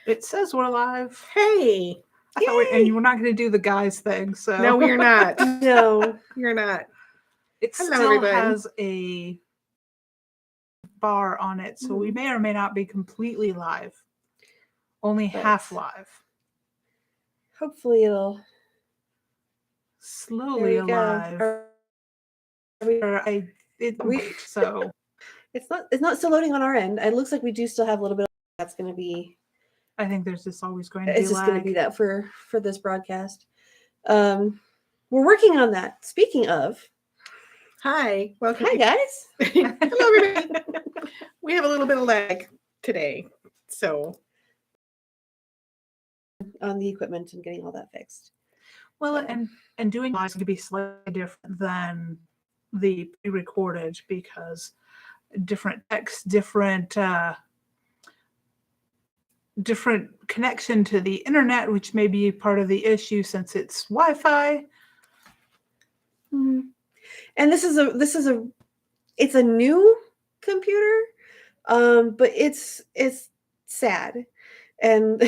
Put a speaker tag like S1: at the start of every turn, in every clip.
S1: It says we're live.
S2: Hey.
S1: I thought and we're not going to do the guys thing. So
S2: No, we're not.
S3: No,
S2: You're not.
S1: It
S2: Hello,
S1: still
S2: everybody.
S1: has a bar on it, so we may or may not be completely live. Only
S3: But-
S1: half live.
S3: hopefully it'll
S1: Slowly alive. So
S3: It's not still loading on our end. It looks like we do still have a little bit of that's going to be.
S1: I think there's just always going to be
S3: It's just
S1: lag.
S3: going to be that for this broadcast. We're working on that. Speaking of,
S2: Hi. Welcome.
S3: hi guys.
S2: Hello, everybody. We have a little bit of lag today. So,
S3: On the equipment and getting all that fixed.
S1: Well, and doing live to be slightly different than the pre-recorded because different text, different connection to the internet, which may be part of the issue since it's Wi-Fi.
S3: Mm-hmm. And this is a new computer, but it's sad, and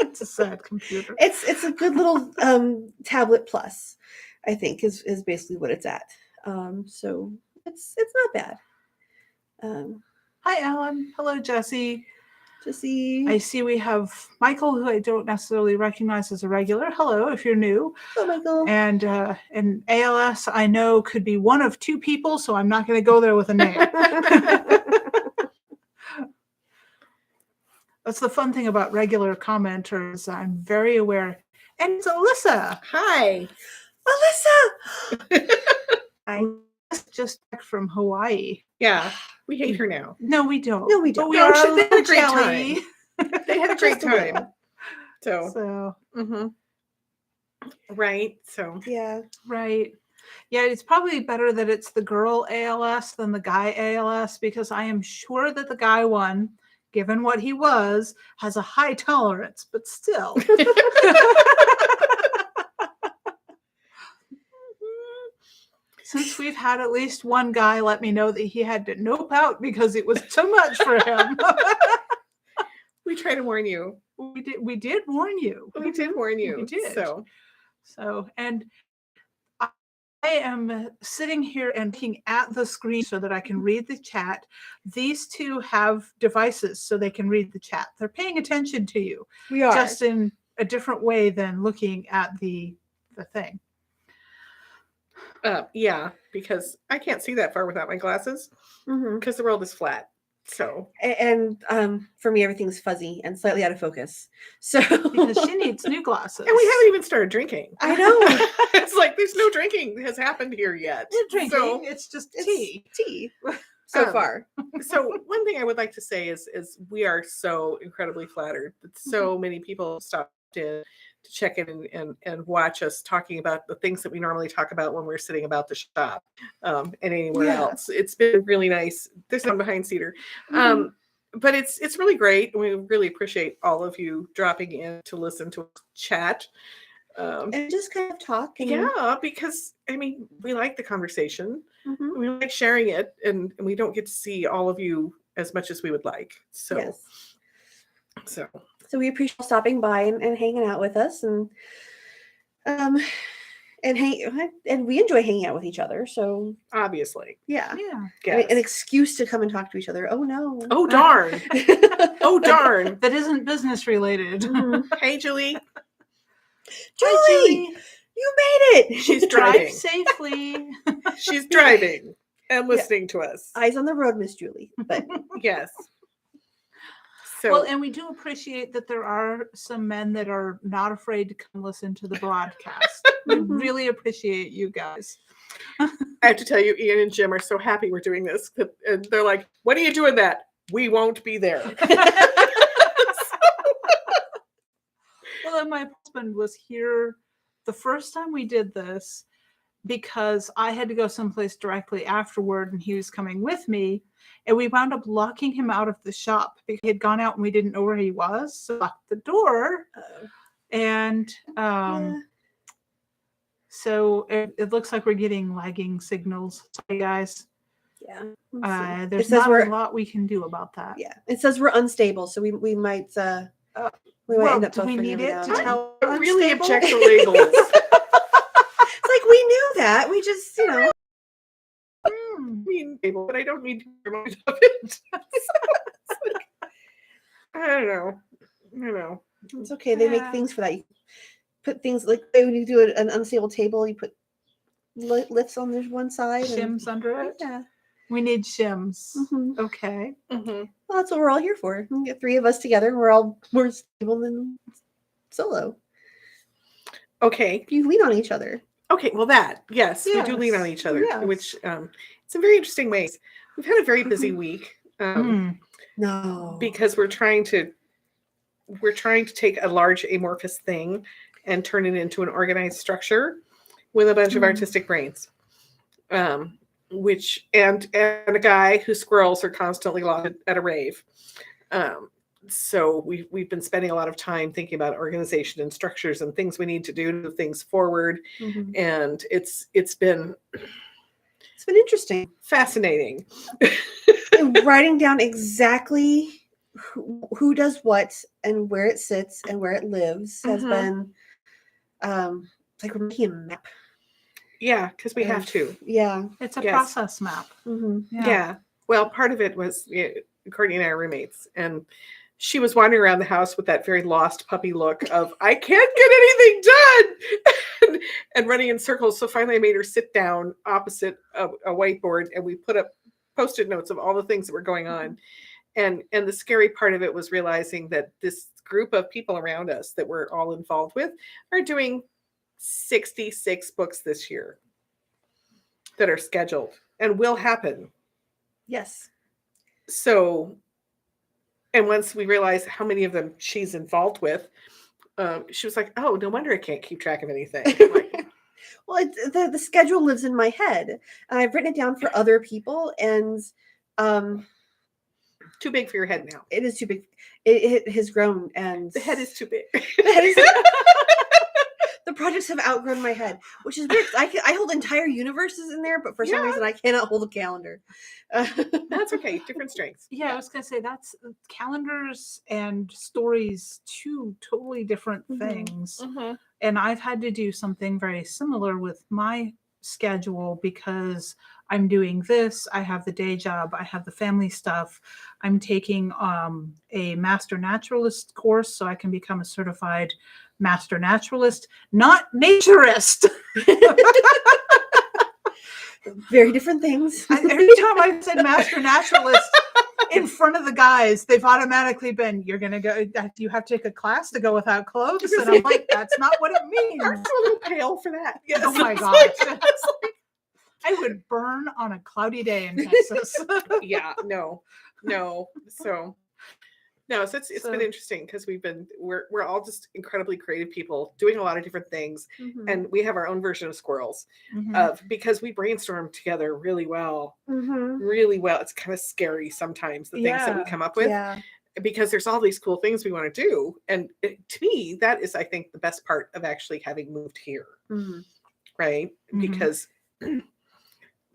S1: It's a sad computer.
S3: it's a good little tablet plus, I think is basically what it's at. So it's not bad.
S1: Hi, Alan. Hello, Jesse.
S3: Jesse.
S1: I see we have Michael, who I don't necessarily recognize as a regular. Hello, if you're new.
S3: Hello, Michael.
S1: And ALS, I know, could be one of two people, so I'm not going to go there with a name. That's the fun thing about regular commenters. I'm very aware. And it's Alyssa.
S2: hi.
S3: Alyssa.
S1: I just back from Hawaii.
S2: Yeah. We hate her now.
S1: No, we don't.
S3: No, we don't.
S1: But we
S2: No,
S1: are
S2: they
S1: a
S2: had a
S1: little
S2: great
S1: jelly.
S2: They had a great
S3: Just a little.
S2: time. So,
S1: So,
S2: right. So,
S3: Yeah.
S1: right. Yeah, it's probably better that it's the girl ALS than the guy ALS because I am sure that the guy one, given what he was, has a high tolerance, but still. Since we've had at least one guy let me know that he had to nope out because it was too much for him.
S2: we try to warn you.
S1: We did warn you.
S2: We did warn you.
S1: We did.
S2: So,
S1: And I am sitting here and looking at the screen so that I can read the chat. These two have devices so they can read the chat. They're paying attention to you.
S3: We are.
S1: Just in a different way than looking at the thing.
S2: yeah, because I can't see that far without my glasses because the world is flat. So,
S3: And for me, everything's fuzzy and slightly out of focus. So
S1: Because she needs new glasses.
S2: and we haven't even started drinking.
S3: I know.
S2: It's like there's no drinking has happened here yet.
S1: We're drinking.
S2: So,
S1: It's just
S3: It's
S1: tea.
S3: tea so
S2: Um,
S3: far.
S2: so one thing I would like to say is we are so incredibly flattered that so many people stopped in to check in and watch us talking about the things that we normally talk about when we're sitting about the shop and anywhere
S3: Yeah.
S2: else. It's been really nice. There's one behind Cedar. But it's really great. We really appreciate all of you dropping in to listen to us chat.
S3: And just kind of talk. And,
S2: Yeah, because I mean, we like the conversation.
S3: Mhm.
S2: We like sharing it, and we don't get to see all of you as much as we would like. So,
S3: Yes.
S2: so
S3: So we appreciate stopping by and hanging out with us, and we enjoy hanging out with each other. So
S2: obviously,
S3: yeah,
S1: Yeah.
S2: yes.
S3: an excuse to come and talk to each other. Oh no.
S2: Oh darn! Oh darn!
S1: That isn't business related.
S3: Mhm.
S2: Hey, Julie,
S3: Julie, you made it.
S2: she's
S1: Drive
S2: driving.
S1: safely.
S2: She's driving and listening to us.
S3: Eyes on the road, Miss Julie. But
S2: Yes. So,
S1: Well, and we do appreciate that there are some men that are not afraid to come listen to the broadcast. We
S3: Mhm.
S1: really appreciate you guys.
S2: I have to tell you, Ian and Jim are so happy we're doing this. And they're like, "When are you doing that? We won't be there."
S1: Well, and my husband was here the first time we did this because I had to go someplace directly afterward and he was coming with me. And we wound up locking him out of the shop because he had gone out and we didn't know where he was. So locked the door. And
S3: yeah.
S1: so it looks like we're getting lagging signals. Sorry, guys.
S3: Yeah. Let's see.
S1: There's
S3: says
S1: not
S3: we're-
S1: a lot we can do about that.
S3: Yeah. It says we're unstable, so we might We might end
S1: Well,
S3: up
S1: do we
S3: buffering
S1: need
S3: every
S1: it
S3: now
S1: to
S3: and then.
S1: tell?
S2: I really
S1: unstable?
S2: object to labels.
S3: It's like we knew that. We just,
S2: I mean, but I don't need to remind of it. So it's like, I don't know.
S3: it's okay. They make
S1: Yeah.
S3: things for that. You put things like when you do an unstable table, you put lifts on this one side.
S1: Shims under it.
S3: Yeah.
S1: We need shims.
S3: Mhm.
S1: Okay.
S2: Mm-hmm.
S3: Well, that's what we're all here for. We get 3 of us together, and we're all more stable than solo.
S2: Okay.
S3: You lean on each other.
S2: Okay. Well, yes, we do lean on
S1: Yes.
S2: each other,
S3: Yes.
S2: which it's in very interesting ways. We've had a very busy week
S3: No.
S2: because we're trying to take a large amorphous thing and turn it into an organized structure with a bunch of artistic brains. Which and a guy whose squirrels are constantly lost at a rave. So we've been spending a lot of time thinking about organization and structures and things we need to do to move things forward.
S3: Mhm.
S2: And it's been
S3: interesting.
S2: fascinating.
S3: And writing down exactly who does what and where it sits and where it lives has
S2: Mhm.
S3: been like we're making a map.
S2: Yeah, because we have to.
S3: Yeah.
S1: It's a
S2: Yes.
S1: process map.
S3: Mm-hmm.
S2: Yeah. Well, part of it was Courtney and I are roommates, and she was wandering around the house with that very lost puppy look of I can't get anything done, and running in circles. So finally, I made her sit down opposite a whiteboard, and we put up Post-it notes of all the things that were going on. And the scary part of it was realizing that this group of people around us that we're all involved with are doing 66 books this year that are scheduled and will happen.
S3: Yes.
S2: So, and once we realized how many of them she's involved with, she was like, "Oh, no wonder I can't keep track of anything." Like,
S3: Well, the schedule lives in my head, and I've written it down for other people, and
S2: too big for your head now.
S3: it is too big. It has grown, and
S2: The head is too big.
S3: The head is- the projects have outgrown my head, which is weird. I hold entire universes in there, but for some reason I cannot hold a calendar.
S2: That's okay. Different strengths.
S1: Yeah, I was gonna say that's calendars and stories, two totally different things.
S2: Mm-hmm.
S1: And I've had to do something very similar with my schedule because I'm doing this. I have the day job. I have the family stuff. I'm taking a master naturalist course so I can become a certified master naturalist, not naturist.
S3: Very different things.
S1: Every time I've said master naturalist in front of the guys, they've automatically been, you're going to go, you have to take a class to go without clothes. And I'm like, that's not what it means.
S2: Aren't you a little pale for that? Yes.
S1: Oh my gosh. I would burn on a cloudy day in Texas.
S2: Yeah, no. So it's been interesting because we're all just incredibly creative people doing a lot of different things, and we have our own version of squirrels because we brainstorm together really well. It's kind of scary sometimes the things that we come up with because there's all these cool things we want to do, and to me that is, I think, the best part of actually having moved here, right? Because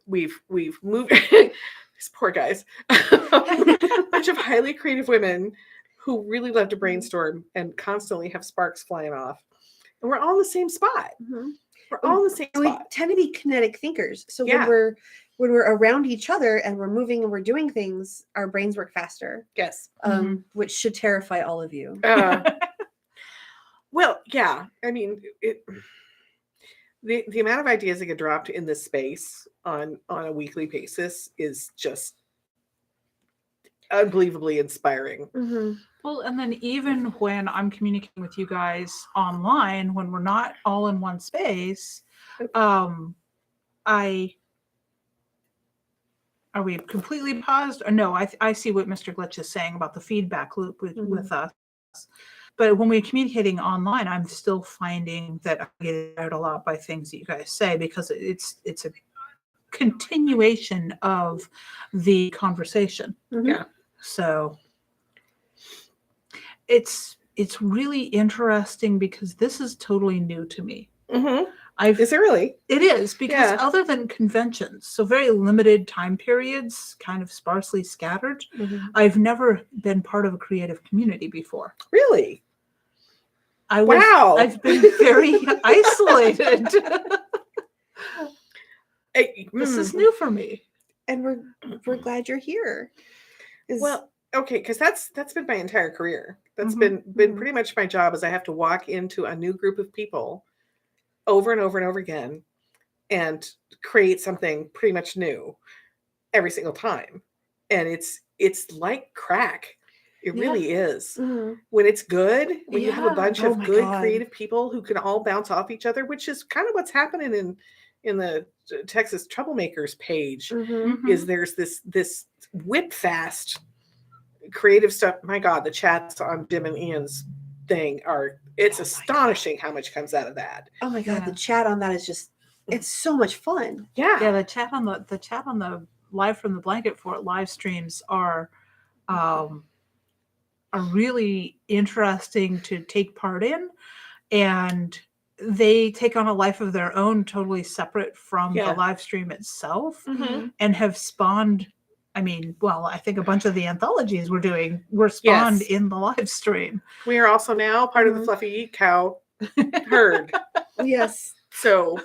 S2: we've moved these poor guys, a bunch of highly creative women who really love to brainstorm and constantly have sparks flying off, and we're all in the same spot. We're all in the same
S3: We
S2: spot.
S3: tend to be kinetic thinkers, so
S2: Yeah.
S3: when we're around each other and we're moving and we're doing things, our brains work faster.
S2: Yes.
S3: Which should terrify all of you.
S2: Well, yeah. I mean, the amount of ideas that get dropped in this space on a weekly basis is just unbelievably inspiring.
S1: Well, and then even when I'm communicating with you guys online, when we're not all in one space, are we completely paused? Or no, I see what Mr. Glitch is saying about the feedback loop with us. But when we're communicating online, I'm still finding that I get out a lot by things that you guys say because it's a continuation of the conversation.
S2: Yeah.
S1: So it's really interesting because this is totally new to me.
S2: Is it really?
S1: It is, because
S2: Yeah.
S1: other than conventions, so very limited time periods, kind of sparsely scattered,
S3: Mhm.
S1: I've never been part of a creative community before.
S2: Really?
S1: I've
S2: Wow.
S1: been very isolated. This is new for me.
S3: And we're glad you're here.
S2: Well, okay, because that's been my entire career. That's
S1: Mhm,
S2: been
S3: mhm.
S2: pretty much my job, is I have to walk into a new group of people over and over and over again and create something pretty much new every single time. And it's like crack. It
S1: Yeah.
S2: really is.
S3: Mhm.
S2: When it's good, when you have a
S1: Yeah.
S2: bunch
S3: Oh
S2: of
S3: my
S2: good
S3: God.
S2: creative people who can all bounce off each other, which is kind of what's happening in the Texas Troublemakers page,
S3: Mhm.
S2: is there's this whip fast creative stuff. My God, the chats on Jim and Ian's thing it's
S3: Oh my
S2: astonishing how much comes out of that.
S3: Oh my God,
S1: Yeah.
S3: the chat on that is just, it's so much fun.
S1: Yeah,
S2: Yeah.
S1: the chat on the live from the Blanketfort live streams are really interesting to take part in, and they take on a life of their own, totally separate from
S2: Yeah.
S1: the live stream itself,
S2: Mhm.
S1: and have spawned. I mean, well, I think a bunch of the anthologies were spawned
S2: Yes.
S1: in the live stream.
S2: We are also now part of the
S3: Mhm.
S2: Fluffy Cow herd.
S3: Yes.
S2: So,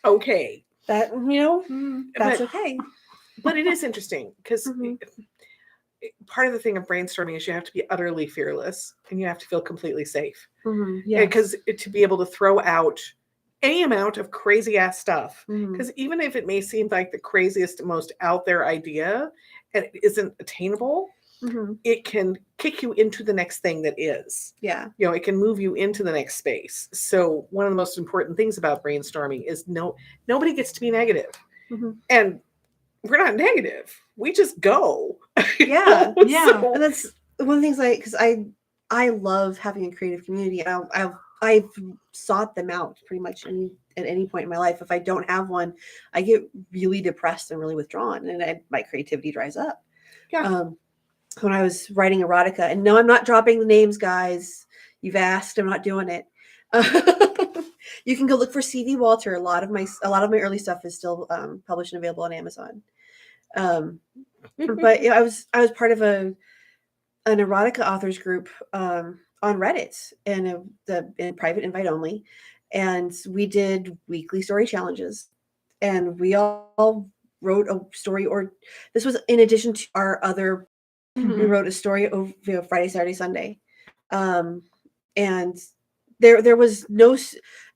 S2: okay.
S3: That, that's
S2: But
S3: okay.
S2: but it is interesting because
S3: Mhm.
S2: part of the thing of brainstorming is you have to be utterly fearless and you have to feel completely safe.
S3: Mhm.
S1: Yes.
S2: Because to be able to throw out any amount of crazy ass stuff,
S3: Mhm.
S2: because even if it may seem like the craziest, most out there idea and it isn't attainable,
S3: Mhm.
S2: it can kick you into the next thing that is.
S3: Yeah.
S2: It can move you into the next space. So one of the most important things about brainstorming is nobody gets to be negative.
S3: Mhm.
S2: And we're not negative. We just go.
S3: Yeah.
S1: Yeah.
S2: So,
S3: And that's one of the things because I love having a creative community. I've sought them out pretty much at any point in my life. If I don't have one, I get really depressed and really withdrawn, and my creativity dries up.
S2: Yeah.
S3: When I was writing erotica, and no, I'm not dropping the names, guys. You've asked, I'm not doing it. You can go look for C.V. Walter. A lot of my early stuff is still published and available on Amazon. But I was part of an erotica authors group on Reddit, and in private invite only, and we did weekly story challenges, and we all wrote a story, or this was in addition to our other. We wrote a story over Friday, Saturday, Sunday, and there was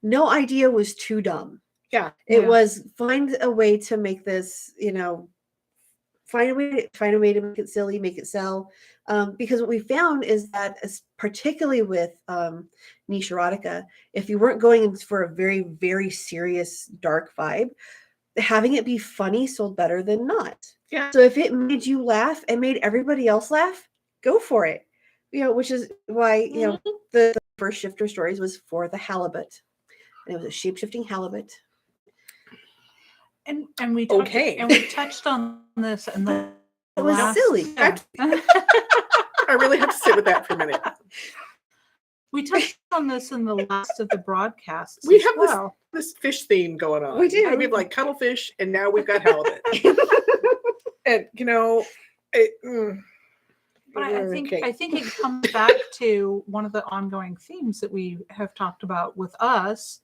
S3: no idea was too dumb.
S2: yeah.
S3: It
S1: Yeah.
S3: was find a way to make this, find a way to make it silly, make it sell. Because what we found is that, particularly with niche erotica, if you weren't going in for a very, very serious, dark vibe, having it be funny sold better than not.
S2: Yeah.
S3: So if it made you laugh and made everybody else laugh, go for it. Which is why the first Shifter Stories was for the halibut, and it was a shape-shifting halibut.
S1: And we
S2: Okay.
S1: touched on this in the
S3: It was
S1: last.
S3: silly.
S1: Yeah.
S2: I really have to sit with that for a minute.
S1: We touched on this in the last of the broadcasts.
S2: We
S1: as
S2: have
S1: well.
S2: this fish theme going on.
S3: We do.
S2: We have like cuttlefish, and now we've got halibut. And
S1: But I think
S2: okay.
S1: it comes back to one of the ongoing themes that we have talked about with us,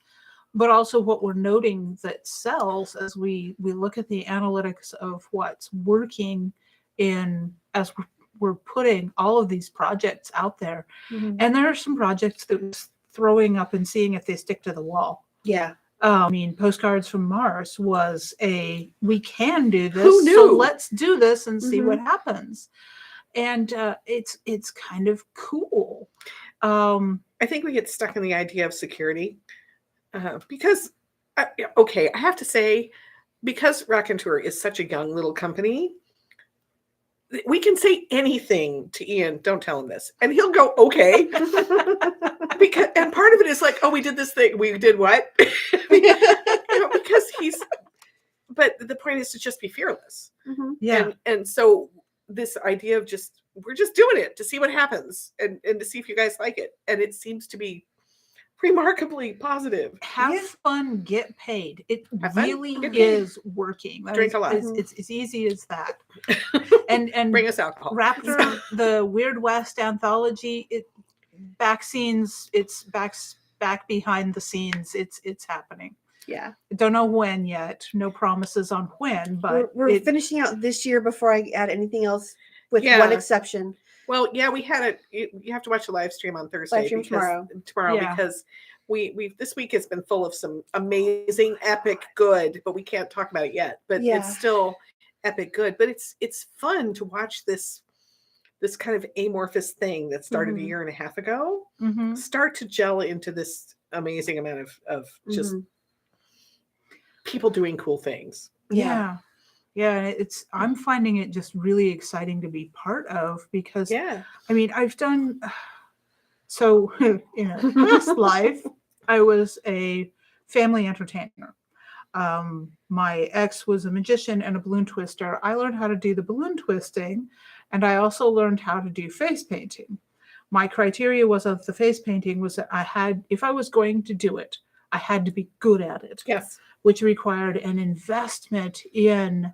S1: but also what we're noting that sells as we look at the analytics of what's working as we're putting all of these projects out there.
S3: Mhm.
S1: And there are some projects that we're throwing up and seeing if they stick to the wall.
S3: Yeah.
S1: I mean, Postcards from Mars was we can do this.
S2: Who knew?
S1: So let's do this and see
S3: Mhm.
S1: what happens. And it's kind of cool.
S2: I think we get stuck in the idea of security because, I have to say, because Raconteur is such a young little company, we can say anything to Ian. Don't tell him this, and he'll go, okay. And part of it is like, oh, we did this thing. We did what? Because but the point is to just be fearless.
S3: Mhm.
S1: Yeah.
S2: And so this idea of we're just doing it to see what happens and to see if you guys like it. And it seems to be remarkably positive.
S1: Have
S3: Yeah.
S1: fun, get paid. It
S2: Have fun,
S1: really
S2: get paid.
S1: is working. That
S2: Drink
S1: is-
S2: a lot.
S1: It's as easy as that. And
S2: Bring us alcohol.
S1: Raptor, the Weird West anthology, back scenes, it's back behind the scenes. It's happening.
S3: Yeah.
S1: Don't know when yet. No promises on when, but
S3: We're finishing out this year before I add anything else, with
S2: Yeah.
S3: one exception.
S2: Well, yeah, we had it. You have to watch the live stream on Thursday.
S3: Live stream
S2: because
S3: tomorrow.
S1: Yeah.
S2: because we this week has been full of some amazing, epic good, but we can't talk about it yet. But
S3: Yeah.
S2: it's still epic good. But it's fun to watch this kind of amorphous thing that started a
S3: Mhm.
S2: year and a half ago
S1: Mhm.
S2: start to gel into this amazing amount of just
S3: Mhm.
S2: people doing cool things.
S1: Yeah. Yeah, I'm finding it just really exciting to be part of because
S2: Yeah.
S1: I mean, I've done so in a past life, I was a family entertainer. My ex was a magician and a balloon twister. I learned how to do the balloon twisting, and I also learned how to do face painting. My criteria was of the face painting was that if I was going to do it, I had to be good at it,
S2: Yes.
S1: which required an investment in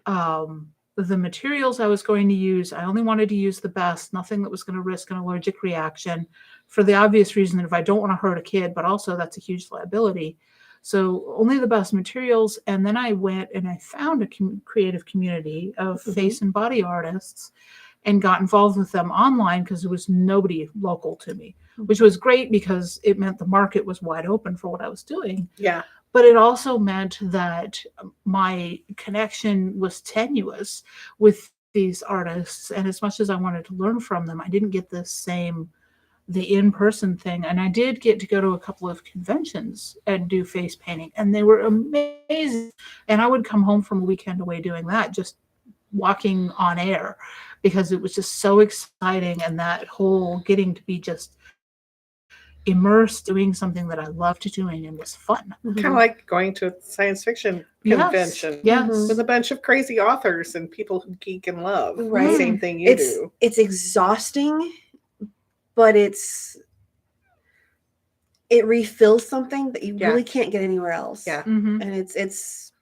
S1: the materials I was going to use. I only wanted to use the best, nothing that was going to risk an allergic reaction, for the obvious reason that if I don't want to hurt a kid, but also that's a huge liability. So only the best materials. And then I went and I found a creative community of face and body artists and got involved with them online because there was nobody local to me, which was great because it meant the market was wide open for what I was doing.
S2: Yeah.
S1: But it also meant that my connection was tenuous with these artists. And as much as I wanted to learn from them, I didn't get the in-person thing. And I did get to go to a couple of conventions and do face painting, and they were amazing. And I would come home from a weekend away doing that, just walking on air, because it was just so exciting. And that whole getting to be just immersed doing something that I loved doing and was fun.
S2: Kind of like going to a science fiction convention
S1: Yes.
S2: with a bunch of crazy authors and people who geek and love
S3: Right.
S2: the same thing you do.
S3: It's exhausting, but it refills something that you
S2: Yeah.
S3: really can't get anywhere else.
S2: Yeah.
S1: Mhm.
S3: And it's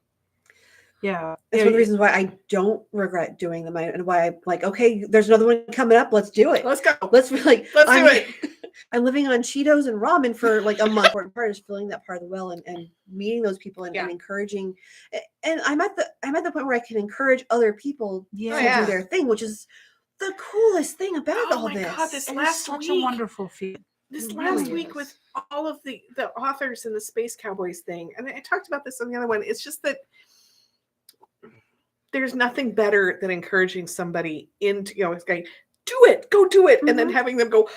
S1: Yeah.
S3: That's one of the reasons why I don't regret doing them, and why I'm like, okay, there's another one coming up. Let's do it.
S2: Let's go.
S3: Let's be like,
S2: Let's do it.
S3: I'm living on Cheetos and ramen for like a month. Important part is filling that part of the well and meeting those people and encouraging. And I'm at the point where I can encourage other people to do their thing, which is the coolest thing about all this.
S2: God, this
S1: It
S2: last
S1: is such
S2: week,
S1: a wonderful feeling.
S2: This
S1: It
S2: last
S1: really
S2: week
S1: is.
S2: with all of the authors and the Space Cowboys thing, and I talked about this on the other one. It's just that there's nothing better than encouraging somebody into, it's going, do it, go do it, and then having them go,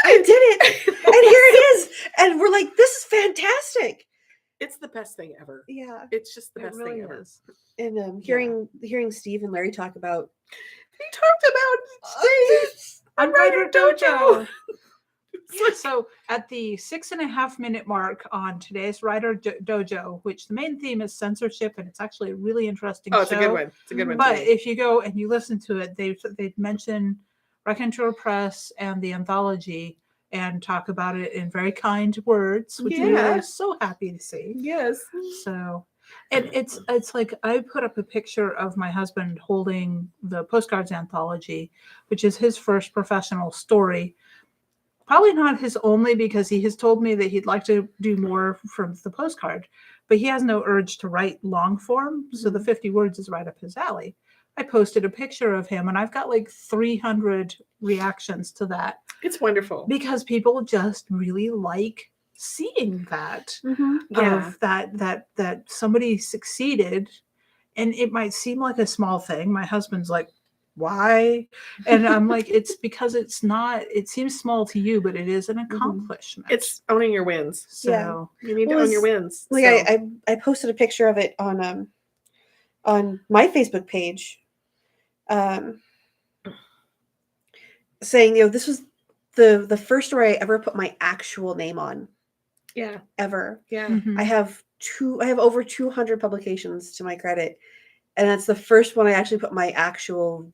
S2: I did it,
S3: and here it is, and we're like, this is fantastic.
S2: It's the best thing ever.
S3: Yeah,
S2: it's just the best
S1: really
S2: thing ever.
S1: is.
S3: And hearing Steve and Larry talk about,
S2: he talked about
S1: on Writer Dojo. Yeah, so at the 6.5 minute mark on today's Writer Dojo, which the main theme is censorship, and it's actually a really interesting show.
S2: It's a good one. It's a good one.
S1: But
S2: too.
S1: if you go and you listen to it, they'd mention Raconteur Press and the anthology and talk about it in very kind words, which we were so happy to see.
S2: Yes.
S1: So, and it's like I put up a picture of my husband holding the Postcards anthology, which is his first professional story. Probably not his only, because he has told me that he'd like to do more from the postcard, but he has no urge to write long form. So the 50 words is right up his alley. I posted a picture of him and I've got like 300 reactions to that.
S2: It's wonderful.
S1: Because people just really like seeing that. Of that somebody succeeded. And it might seem like a small thing. My husband's like, why? And I'm like, it's because it seems small to you, but it is an accomplishment.
S2: It's owning your wins.
S1: So
S2: you need to own your wins.
S3: Like I posted a picture of it on my Facebook page, saying, this was the first story I ever put my actual name on.
S2: Yeah.
S3: Ever.
S2: Yeah.
S1: Mhm.
S3: I have over 200 publications to my credit, and that's the first one I actually put my actual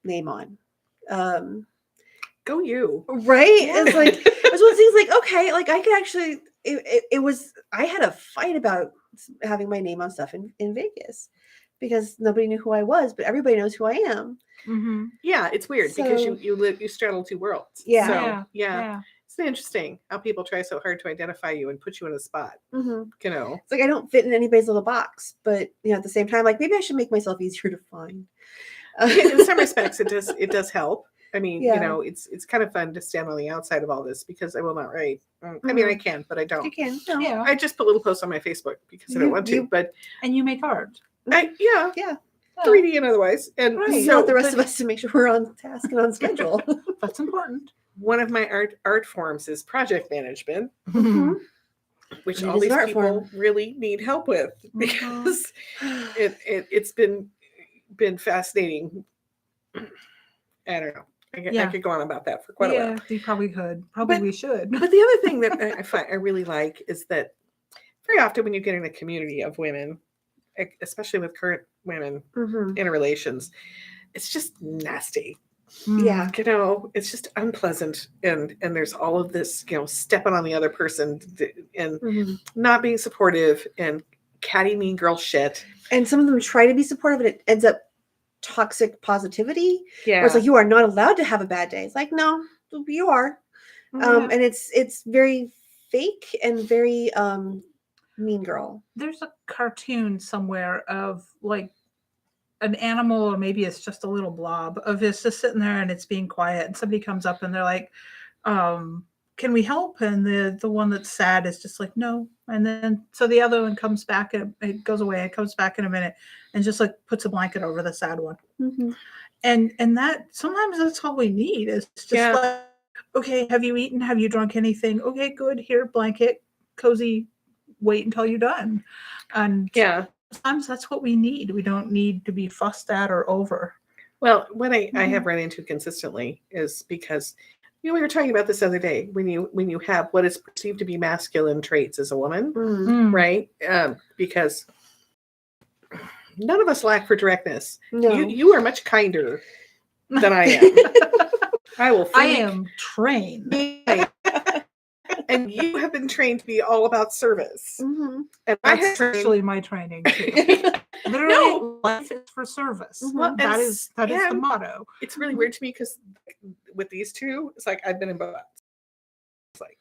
S3: name on.
S2: go you.
S3: Right?
S2: Yeah.
S3: It's like it was one of those things like, okay, like I could actually it was I had a fight about having my name on stuff in Vegas because nobody knew who I was, but everybody knows who I am.
S1: Mm-hmm.
S2: Yeah, it's weird because
S3: So-
S2: you straddle two worlds.
S3: Yeah.
S2: So
S1: Yeah.
S2: it's interesting how people try so hard to identify you and put you in a spot.
S3: Mhm.
S2: You know.
S3: It's like I don't fit in anybody's little box, but at the same time, like maybe I should make myself easier to find.
S2: In some respects, it does help. I mean,
S3: Yeah.
S2: it's kind of fun to stand on the outside of all this because I will not write. I mean, I can, but I
S3: You
S2: don't.
S3: can. No.
S1: Yeah.
S2: I just put little posts on my Facebook because I don't want to. But
S1: And you make art.
S2: yeah,
S3: Yeah.
S2: 3D and otherwise. And
S3: Right. You
S2: so
S3: want the rest of us to make sure we're on task and on schedule.
S1: That's important.
S2: one of my art forms is project management,
S3: Mhm.
S2: which
S3: It
S2: all
S3: is an
S2: these
S3: art
S2: people
S3: form.
S2: really need help with because it's been fascinating. I don't know. I
S1: Yeah.
S2: could go on about that for quite a while.
S1: Yeah, you probably could. Probably
S2: But-
S1: we should.
S2: But the other thing that I find I really like is that very often when you get in a community of women, especially with current women
S3: Mhm.
S2: in relations, it's just nasty.
S3: Yeah.
S2: You know, it's just unpleasant, and there's all of this, stepping on the other person and
S3: Mhm.
S2: not being supportive and catty mean girl shit.
S3: And some of them try to be supportive, and it ends up toxic positivity.
S2: Yeah,
S3: Where it's like you are not allowed to have a bad day. It's like no, you are.
S2: Mhm.
S3: And it's very fake and very mean girl.
S1: There's a cartoon somewhere of like an animal, or maybe it's just a little blob of it's just sitting there and it's being quiet, and somebody comes up and they're like, can we help? And the one that's sad is just like, no. And then so the other one comes back and it goes away and comes back in a minute and just like puts a blanket over the sad one.
S3: Mhm.
S1: And that sometimes that's all we need is just
S2: Yeah.
S1: like, okay, have you eaten? Have you drunk anything? Okay, good. Here, blanket, cozy. Wait until you're done. And
S2: yeah.
S1: sometimes that's what we need. We don't need to be fussed at or over.
S2: Well, what I
S3: Mhm.
S2: have run into consistently is because we were talking about this the other day when you have what is perceived to be masculine traits as a woman,
S3: Mm.
S2: right? Because none of us lack for directness.
S3: No.
S2: You are much kinder than I am. I will.
S1: I
S2: freely-
S1: am trained.
S2: and you have been trained to be all about service.
S3: Mhm.
S2: And I
S1: That's
S2: have trained.
S1: actually my training too. Literally,
S2: No.
S1: life is for service.
S3: Mhm.
S2: Well,
S1: That is the
S2: and
S1: motto.
S2: it's really weird to me because with these two, it's like I've been in both. It's like,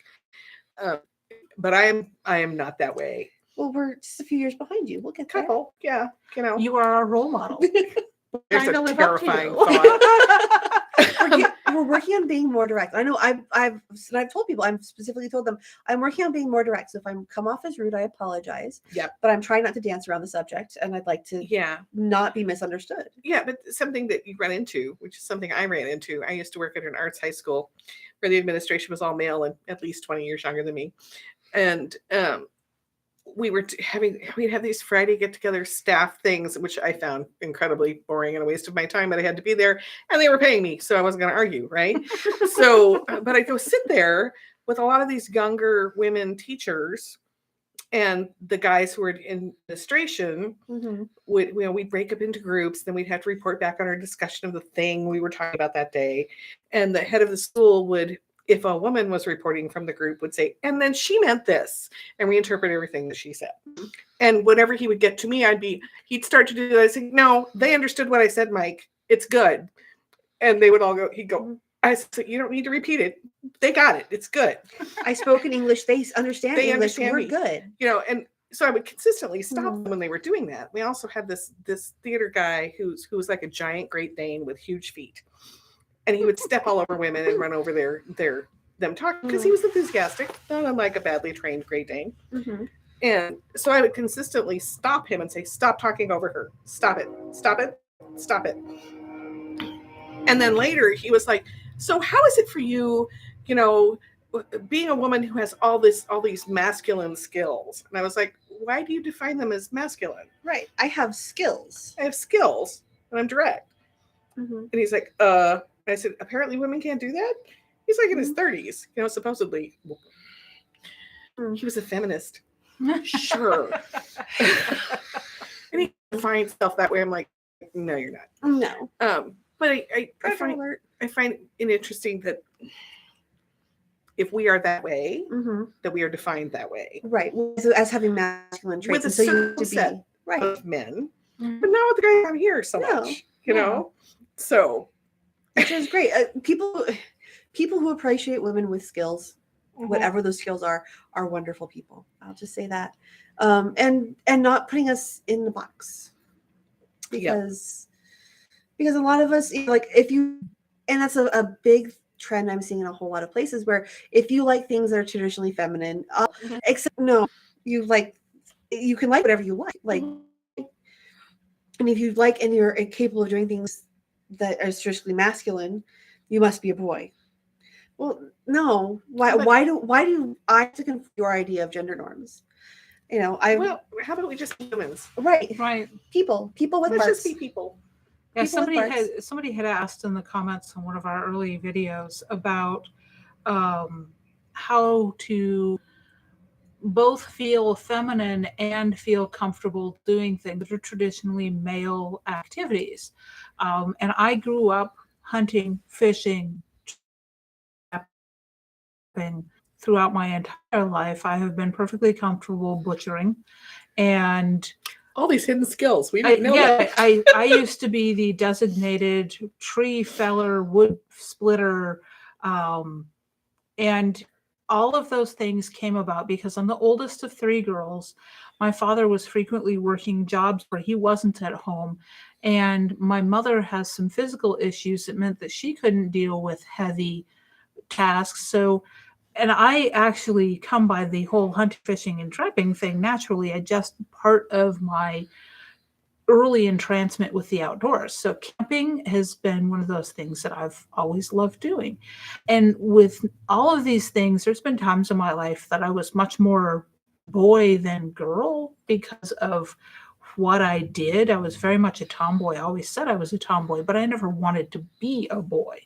S2: but I am not that way.
S3: Well, we're just a few years behind you. We'll get there.
S2: Couple, yeah,
S1: You are our role model.
S2: There's
S1: Trying
S2: a
S1: to live up to
S2: terrifying
S1: you.
S2: thought.
S3: We're working on being more direct. I know I've told people, I'm specifically told them I'm working on being more direct. So if I'm come off as rude, I apologize.
S2: Yep.
S3: But I'm trying not to dance around the subject, and I'd like to
S2: Yeah,
S3: not be misunderstood.
S2: yeah, but something that you run into, which is something I ran into. I used to work at an arts high school where the administration was all male and at least 20 years younger than me, and we'd have these Friday get-together staff things, which I found incredibly boring and a waste of my time, but I had to be there and they were paying me, so I wasn't going to argue, right? So, but I'd go sit there with a lot of these younger women teachers and the guys who were in administration.
S3: Mm-hmm.
S2: We'd break up into groups, then we'd have to report back on our discussion of the thing we were talking about that day. And the head of the school would, if a woman was reporting from the group, would say, and then she meant this, and reinterpret everything that she said. And whenever he would get to me, he'd start to do that. I'd say, no, they understood what I said, Mike. It's good. And they would all go, he'd go, I said, you don't need to repeat it. They got it. It's good.
S3: I spoke in English. They understand
S2: They
S3: English.
S2: understand
S3: We're
S2: me.
S3: good.
S2: And so I would consistently stop
S3: Mhm.
S2: them when they were doing that. We also had this theater guy who was like a giant Great Dane with huge feet. And he would step all over women and run over them talking because he was enthusiastic, not unlike a badly trained Great Dane.
S3: Mm-hmm.
S2: And so I would consistently stop him and say, stop talking over her. Stop it. Stop it. Stop it. And then later he was like, so how is it for you, being a woman who has all these masculine skills? And I was like, why do you define them as masculine?
S3: Right. I have skills.
S2: I have skills and I'm direct.
S3: Mm-hmm.
S2: And he's like, I said, apparently women can't do that. He's like in his 30s, supposedly. He was a feminist. Sure. And he defines himself that way. I'm like, no, you're not.
S3: No.
S2: But I
S3: Predator
S2: find,
S3: alert.
S2: find it interesting that if we are that way, that we are defined that way.
S3: Right. So as having masculine traits.
S2: With a
S3: And so you
S2: certain
S3: have to
S2: set
S3: be right.
S2: of men,
S1: Mhm.
S2: but not with the guys I'm here so
S3: No.
S2: much, you
S1: Yeah.
S2: know? So
S3: Which is great. People who appreciate women with skills, whatever those skills are wonderful people. I'll just say that. And not putting us in the box. Because a lot of us, like, if you, and that's a big trend I'm seeing in a whole lot of places, where if you like things that are traditionally feminine, except no, you can like whatever you like, and if you like and you're capable of doing things that are traditionally masculine, you must be a boy. Well, no. Why do I have to conform your idea of gender norms?
S2: well, how about we just be humans?
S3: Right. People with
S2: Let's
S3: parts.
S2: just be people.
S1: Yeah,
S3: People with
S1: somebody had asked in the comments on one of our early videos about how to both feel feminine and feel comfortable doing things that are traditionally male activities. And I grew up hunting, fishing, trapping. Throughout my entire life, I have been perfectly comfortable butchering. And
S2: All these hidden skills. We didn't know that.
S1: I used to be the designated tree feller, wood splitter, and all of those things came about because I'm the oldest of three girls. My father was frequently working jobs where he wasn't at home, and my mother has some physical issues that meant that she couldn't deal with heavy tasks. So, and I actually come by the whole hunting, fishing, and trapping thing naturally. I just part of my early entrancement with the outdoors. So camping has been one of those things that I've always loved doing. And with all of these things, there's been times in my life that I was much more boy than girl because of what I did. I was very much a tomboy. I always said I was a tomboy, but I never wanted to be a boy.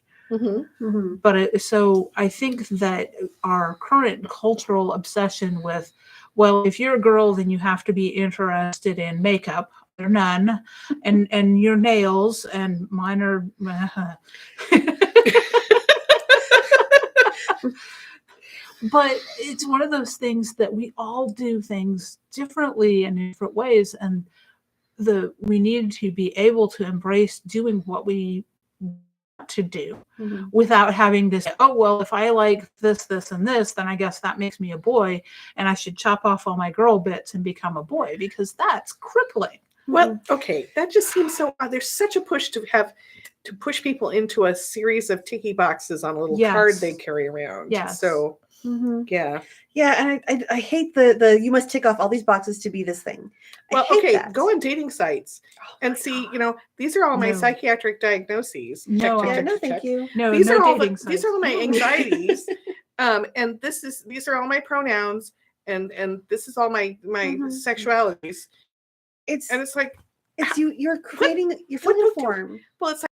S1: But so I think that our current cultural obsession with, well, if you're a girl, then you have to be interested in makeup or none, and your nails, and mine are. But it's one of those things that we all do things differently in different ways, and we need to be able to embrace doing what we want to do without having to say, oh, well, if I like this, this, and this, then I guess that makes me a boy, and I should chop off all my girl bits and become a boy, because that's crippling.
S2: Well, okay, that just seems so odd. There's such a push to push people into a series of tiki boxes on a little card they carry around.
S1: Yes.
S2: So yeah,
S3: and I hate the you must tick off all these boxes to be this thing.
S2: Well, okay, go on dating sites and see.
S3: God.
S2: These are all my psychiatric diagnoses.
S1: No,
S3: no, thank you.
S1: No,
S2: these
S1: no
S2: are all
S1: dating
S2: these are all my anxieties, and these are all my pronouns, and this is all my sexualities. It's like
S3: you're creating you're filling a form.
S2: Well, it's like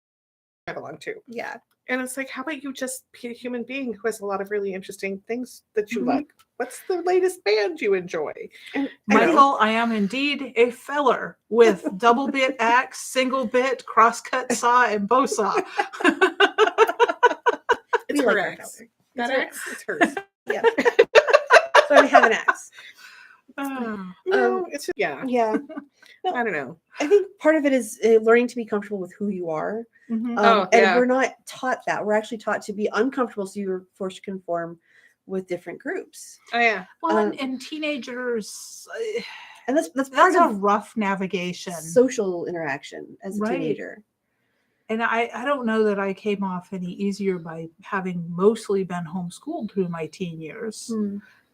S2: I belong to.
S3: Yeah.
S2: And it's like, how about you just be a human being who has a lot of really interesting things that you like? What's the latest band you enjoy?
S3: And
S1: Michael, I am indeed a feller with double bit axe, single bit, crosscut saw, and bow saw.
S2: It's her axe. That axe, it's hers.
S3: Yeah. So I have an axe.
S2: No, it's
S3: yeah.
S2: No, I don't know.
S3: I think part of it is learning to be comfortable with who you are. And we're not taught that. We're actually taught to be uncomfortable, so you're forced to conform with different groups.
S2: Oh yeah.
S1: Well, and teenagers,
S3: and that's
S1: part of a rough navigation,
S3: social interaction as a teenager.
S1: And I don't know that I came off any easier by having mostly been homeschooled through my teen years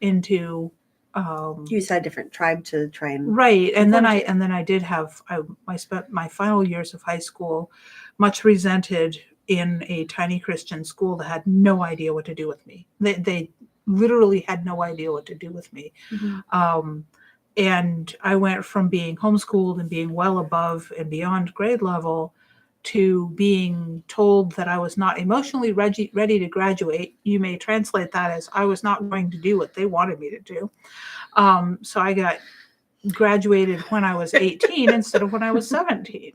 S1: into.
S3: You just had a different tribe to try and
S1: and then I did have I spent my final years of high school much resented in a tiny Christian school that had no idea what to do with me. They literally had no idea what to do with me. And I went from being homeschooled and being well above and beyond grade level to being told that I was not emotionally ready to graduate. You may translate that as I was not going to do what they wanted me to do. So I got graduated when I was 18 instead of when I was 17.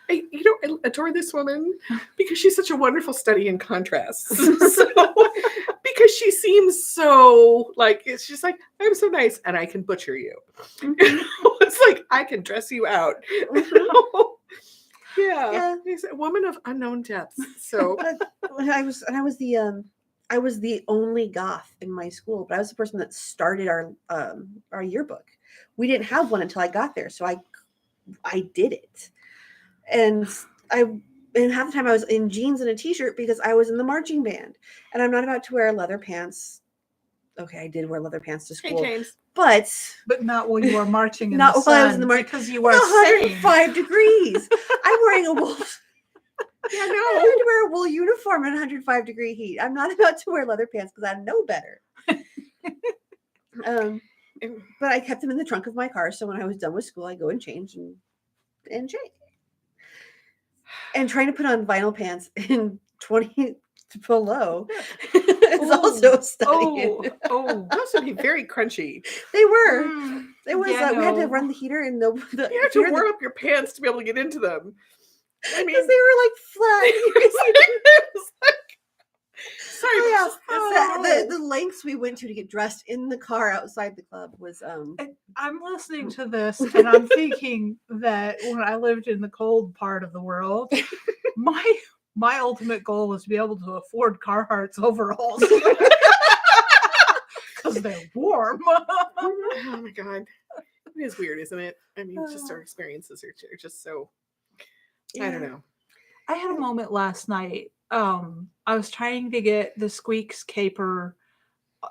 S2: I adore this woman because she's such a wonderful study in contrasts. So, because she seems so like, it's just like, I'm so nice and I can butcher you. It's like, I can dress you out. Yeah. She's a woman of unknown depths. So
S3: I was the only goth in my school, but I was the person that started our yearbook. We didn't have one until I got there, so I did it, and half the time I was in jeans and a t-shirt because I was in the marching band, and I'm not about to wear leather pants. Okay, I did wear leather pants to school,
S2: hey, James.
S3: but
S1: not when you were marching in
S3: not
S1: the
S3: while I was
S1: sun
S3: in the
S1: because you were
S3: 105 degrees. I'm wearing a wool.
S2: Yeah, no.
S3: I had to wear a wool uniform in 105-degree heat. I'm not about to wear leather pants because I know better. But I kept them in the trunk of my car, so when I was done with school, I go and change and change. And trying to put on vinyl pants in 20 below is also a study.
S2: Those would be very crunchy.
S3: They were. It was.
S1: Yeah,
S3: We had to run the heater, and
S2: you had to warm up your pants to be able to get into them. I mean,
S3: because they were like flat.
S2: Sorry,
S3: the lengths we went to get dressed in the car outside the club was.
S1: I'm listening to this, and I'm thinking that when I lived in the cold part of the world, my ultimate goal was to be able to afford Carhartt's overalls because they're warm.
S2: Oh my god, it is weird, isn't it? I mean, just our experiences are just so. Yeah. I don't know.
S1: I had a moment last night. I was trying to get the Squeaks caper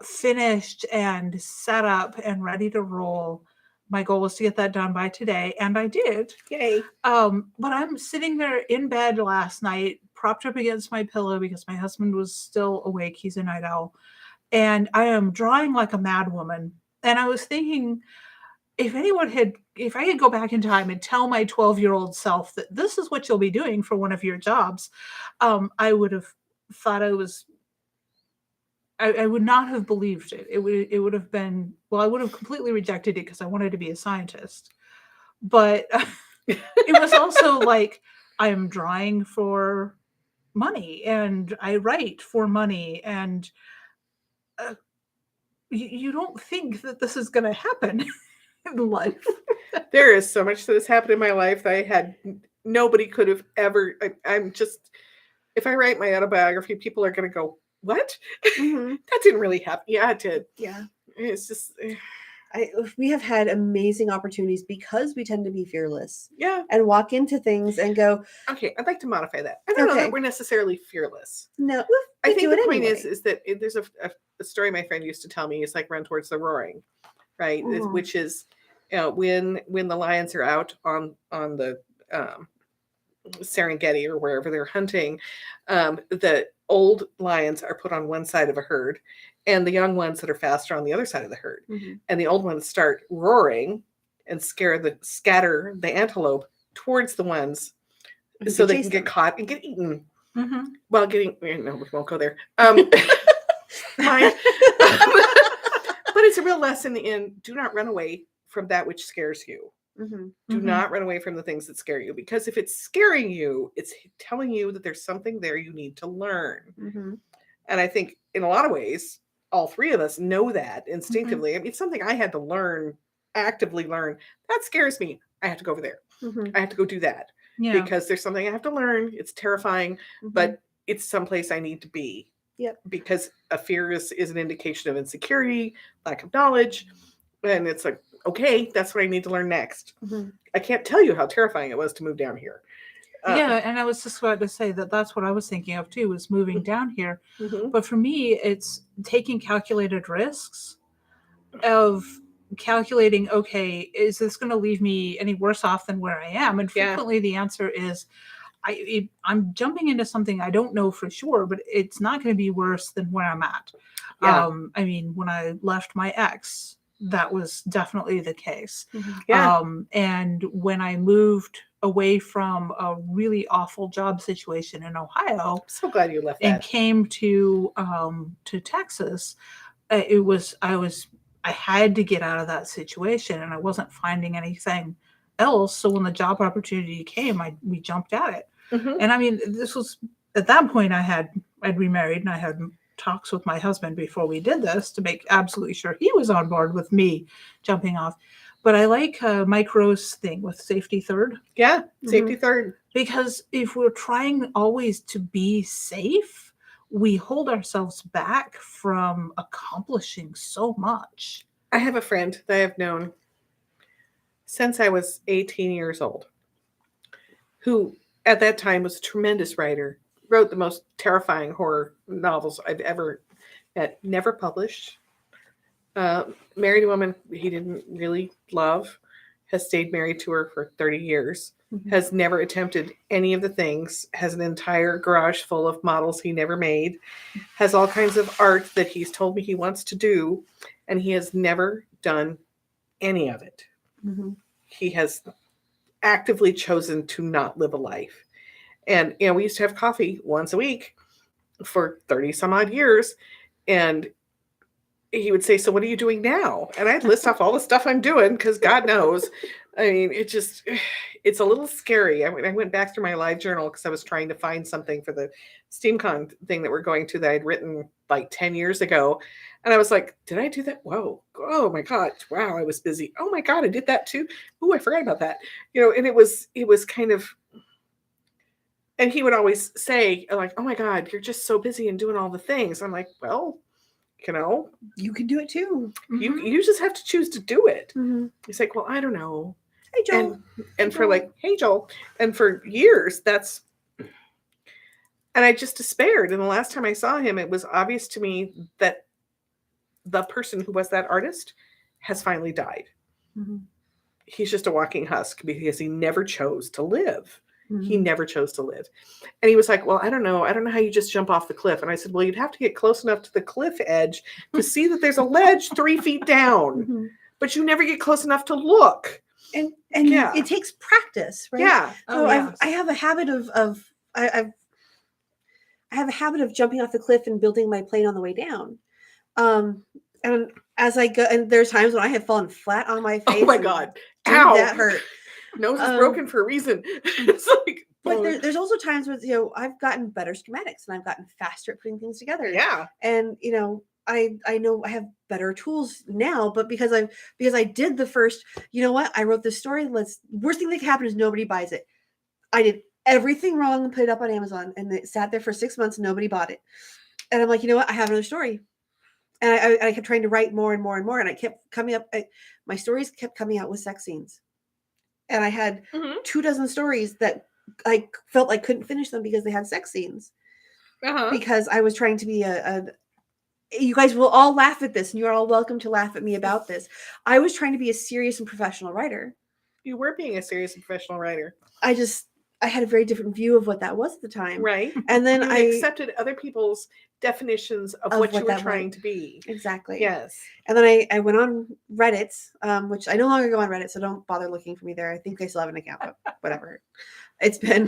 S1: finished and set up and ready to roll. My goal was to get that done by today, and I did.
S2: Yay.
S1: But I'm sitting there in bed last night, propped up against my pillow because my husband was still awake. He's a night owl. And I am drawing like a mad woman. And I was thinking, if I could go back in time and tell my 12-year-old self that this is what you'll be doing for one of your jobs, I would have thought I would not have believed it. It would have been, well, I would have completely rejected it because I wanted to be a scientist. But it was also like, I am drawing for money and I write for money, and you don't think that this is going to happen in life.
S2: There is so much that has happened in my life that nobody could have ever. I'm just, if I write my autobiography, people are going to go, what?
S3: Mm-hmm.
S2: That didn't really happen. Yeah, it did.
S3: Yeah.
S2: It's just.
S3: We have had amazing opportunities because we tend to be fearless.
S2: Yeah.
S3: And walk into things and go.
S2: Okay, I'd like to modify that. I don't know that we're necessarily fearless.
S3: No.
S2: I think the point is that there's a story my friend used to tell me. It's like Run Towards the Roaring, right?
S3: Mm-hmm.
S2: Which is, when the lions are out on the Serengeti or wherever they're hunting, the old lions are put on one side of a herd, and the young ones that are faster on the other side of the herd.
S3: Mm-hmm.
S2: And the old ones start roaring and scatter the antelope towards the ones so they can get caught and get eaten.
S1: Mm-hmm.
S2: Well, no, we won't go there. But it's a real lesson in do not run away from that which scares you.
S3: Mm-hmm.
S2: Do not run away from the things that scare you, because if it's scaring you, it's telling you that there's something there you need to learn.
S3: Mm-hmm.
S2: And I think in a lot of ways, all three of us know that instinctively. I mean, it's something I had to actively learn. That scares me. I have to go over there.
S3: Mm-hmm.
S2: I have to go do that because there's something I have to learn. It's terrifying, but it's someplace I need to be.
S3: Yep.
S2: Because a fear is an indication of insecurity, lack of knowledge. And it's like, okay, that's what I need to learn next.
S3: Mm-hmm.
S2: I can't tell you how terrifying it was to move down here.
S1: Yeah, and I was just about to say that's what I was thinking of too, was moving down here.
S2: Mm-hmm.
S1: But for me, it's taking calculated risks of calculating, okay, is this going to leave me any worse off than where I am? And frequently the answer is, I'm jumping into something I don't know for sure, but it's not going to be worse than where I'm at.
S2: Yeah.
S1: I mean, when I left my ex, that was definitely the case.
S2: Yeah.
S1: And when I moved away from a really awful job situation in Ohio,
S2: I'm so glad you left
S1: and
S2: that.
S1: came to Texas, I was I had to get out of that situation, and I wasn't finding anything else. So when the job opportunity came, we jumped at it.
S2: Mhm.
S1: And I mean, this was at that point I'd remarried, and I had talks with my husband before we did this to make absolutely sure he was on board with me jumping off. But I like Mike Rowe's thing with safety third,
S2: Yeah, safety third.
S1: because if we're trying always to be safe, we hold ourselves back from accomplishing so much.
S2: I have a friend that I have known since I was 18 years old, who at that time was a tremendous writer, wrote the most terrifying horror novels I've ever met, never published. Married a woman he didn't really love, has stayed married to her for 30 years, has never attempted any of the things, has an entire garage full of models he never made, has all kinds of art that he's told me he wants to do, and he has never done any of it.
S3: Mm-hmm.
S2: He has actively chosen to not live a life. And, we used to have coffee once a week for 30 some odd years. And he would say, "So what are you doing now?" And I'd list off all the stuff I'm doing, because God knows. I mean, it's a little scary. I went back through my live journal because I was trying to find something for the SteamCon thing that we're going to that I'd written like 10 years ago. And I was like, did I do that? Whoa. Oh my God. Wow. I was busy. Oh my God. I did that too. Oh, I forgot about that. And it was kind of, and he would always say like, "Oh my God, you're just so busy and doing all the things." I'm like, well,
S3: You can do it too.
S2: you just have to choose to do it.
S3: Mm-hmm.
S2: He's like, "Well, I don't know."
S3: Hey, Joel.
S2: And for like, "Hey, Joel." And for years, and I just despaired. And the last time I saw him, it was obvious to me that the person who was that artist has finally died.
S3: Mm-hmm.
S2: He's just a walking husk because he never chose to live.
S3: Mm-hmm.
S2: He never chose to live. And he was like, "Well, I don't know how you just jump off the cliff." And I said, "Well, you'd have to get close enough to the cliff edge to see that there's a ledge 3 feet down,
S3: Mm-hmm.
S2: but you never get close enough to look."
S3: And
S2: Yeah.
S3: it takes practice, right?
S2: Yeah.
S3: So
S1: yes.
S3: I have a habit I have a habit of jumping off the cliff and building my plane on the way down. And as I go, and there's times when I have fallen flat on my face.
S2: Oh my
S3: and
S2: God.
S3: dude,
S2: Ow.
S3: that hurt.
S2: Nose is broken for a reason. It's like,
S3: But there's also times where I've gotten better schematics and I've gotten faster at putting things together.
S2: yeah.
S3: And I know I have better tools now, but because I did the first, I wrote this story. Worst thing that can happen is nobody buys it. I did everything wrong and put it up on Amazon, and it sat there for 6 months and nobody bought it. And I'm like, you know what? I have another story. And I kept trying to write more and more and more, and I kept coming up. My stories kept coming out with sex scenes, and I had 24 stories that I felt I couldn't finish them because they had sex scenes. Because I was trying to be you guys will all laugh at this, and you're all welcome to laugh at me about this. I was trying to be a serious and professional writer.
S2: You were being a serious and professional writer.
S3: I had a very different view of what that was at the time.
S2: Right.
S3: And then
S2: I accepted other people's definitions of what you were trying to be.
S3: Exactly.
S2: Yes.
S3: And then I went on Reddit, which I no longer go on Reddit, so don't bother looking for me there. I think I still have an account, but whatever. It's been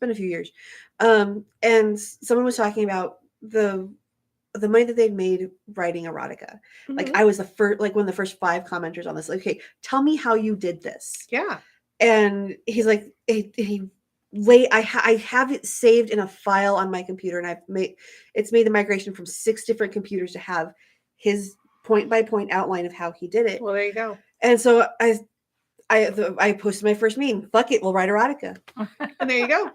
S3: a few years. And someone was talking about the money that they've made writing erotica.
S2: Mm-hmm.
S3: Like I was the first, like one of the first 5 commenters on this. Like, okay, tell me how you did this.
S2: Yeah.
S3: And he's like, I have it saved in a file on my computer, and it's made the migration from 6 different computers to have his point by point outline of how he did it.
S2: Well, there you go.
S3: And so I posted my first meme. Fuck it, we'll write erotica.
S2: And there you go.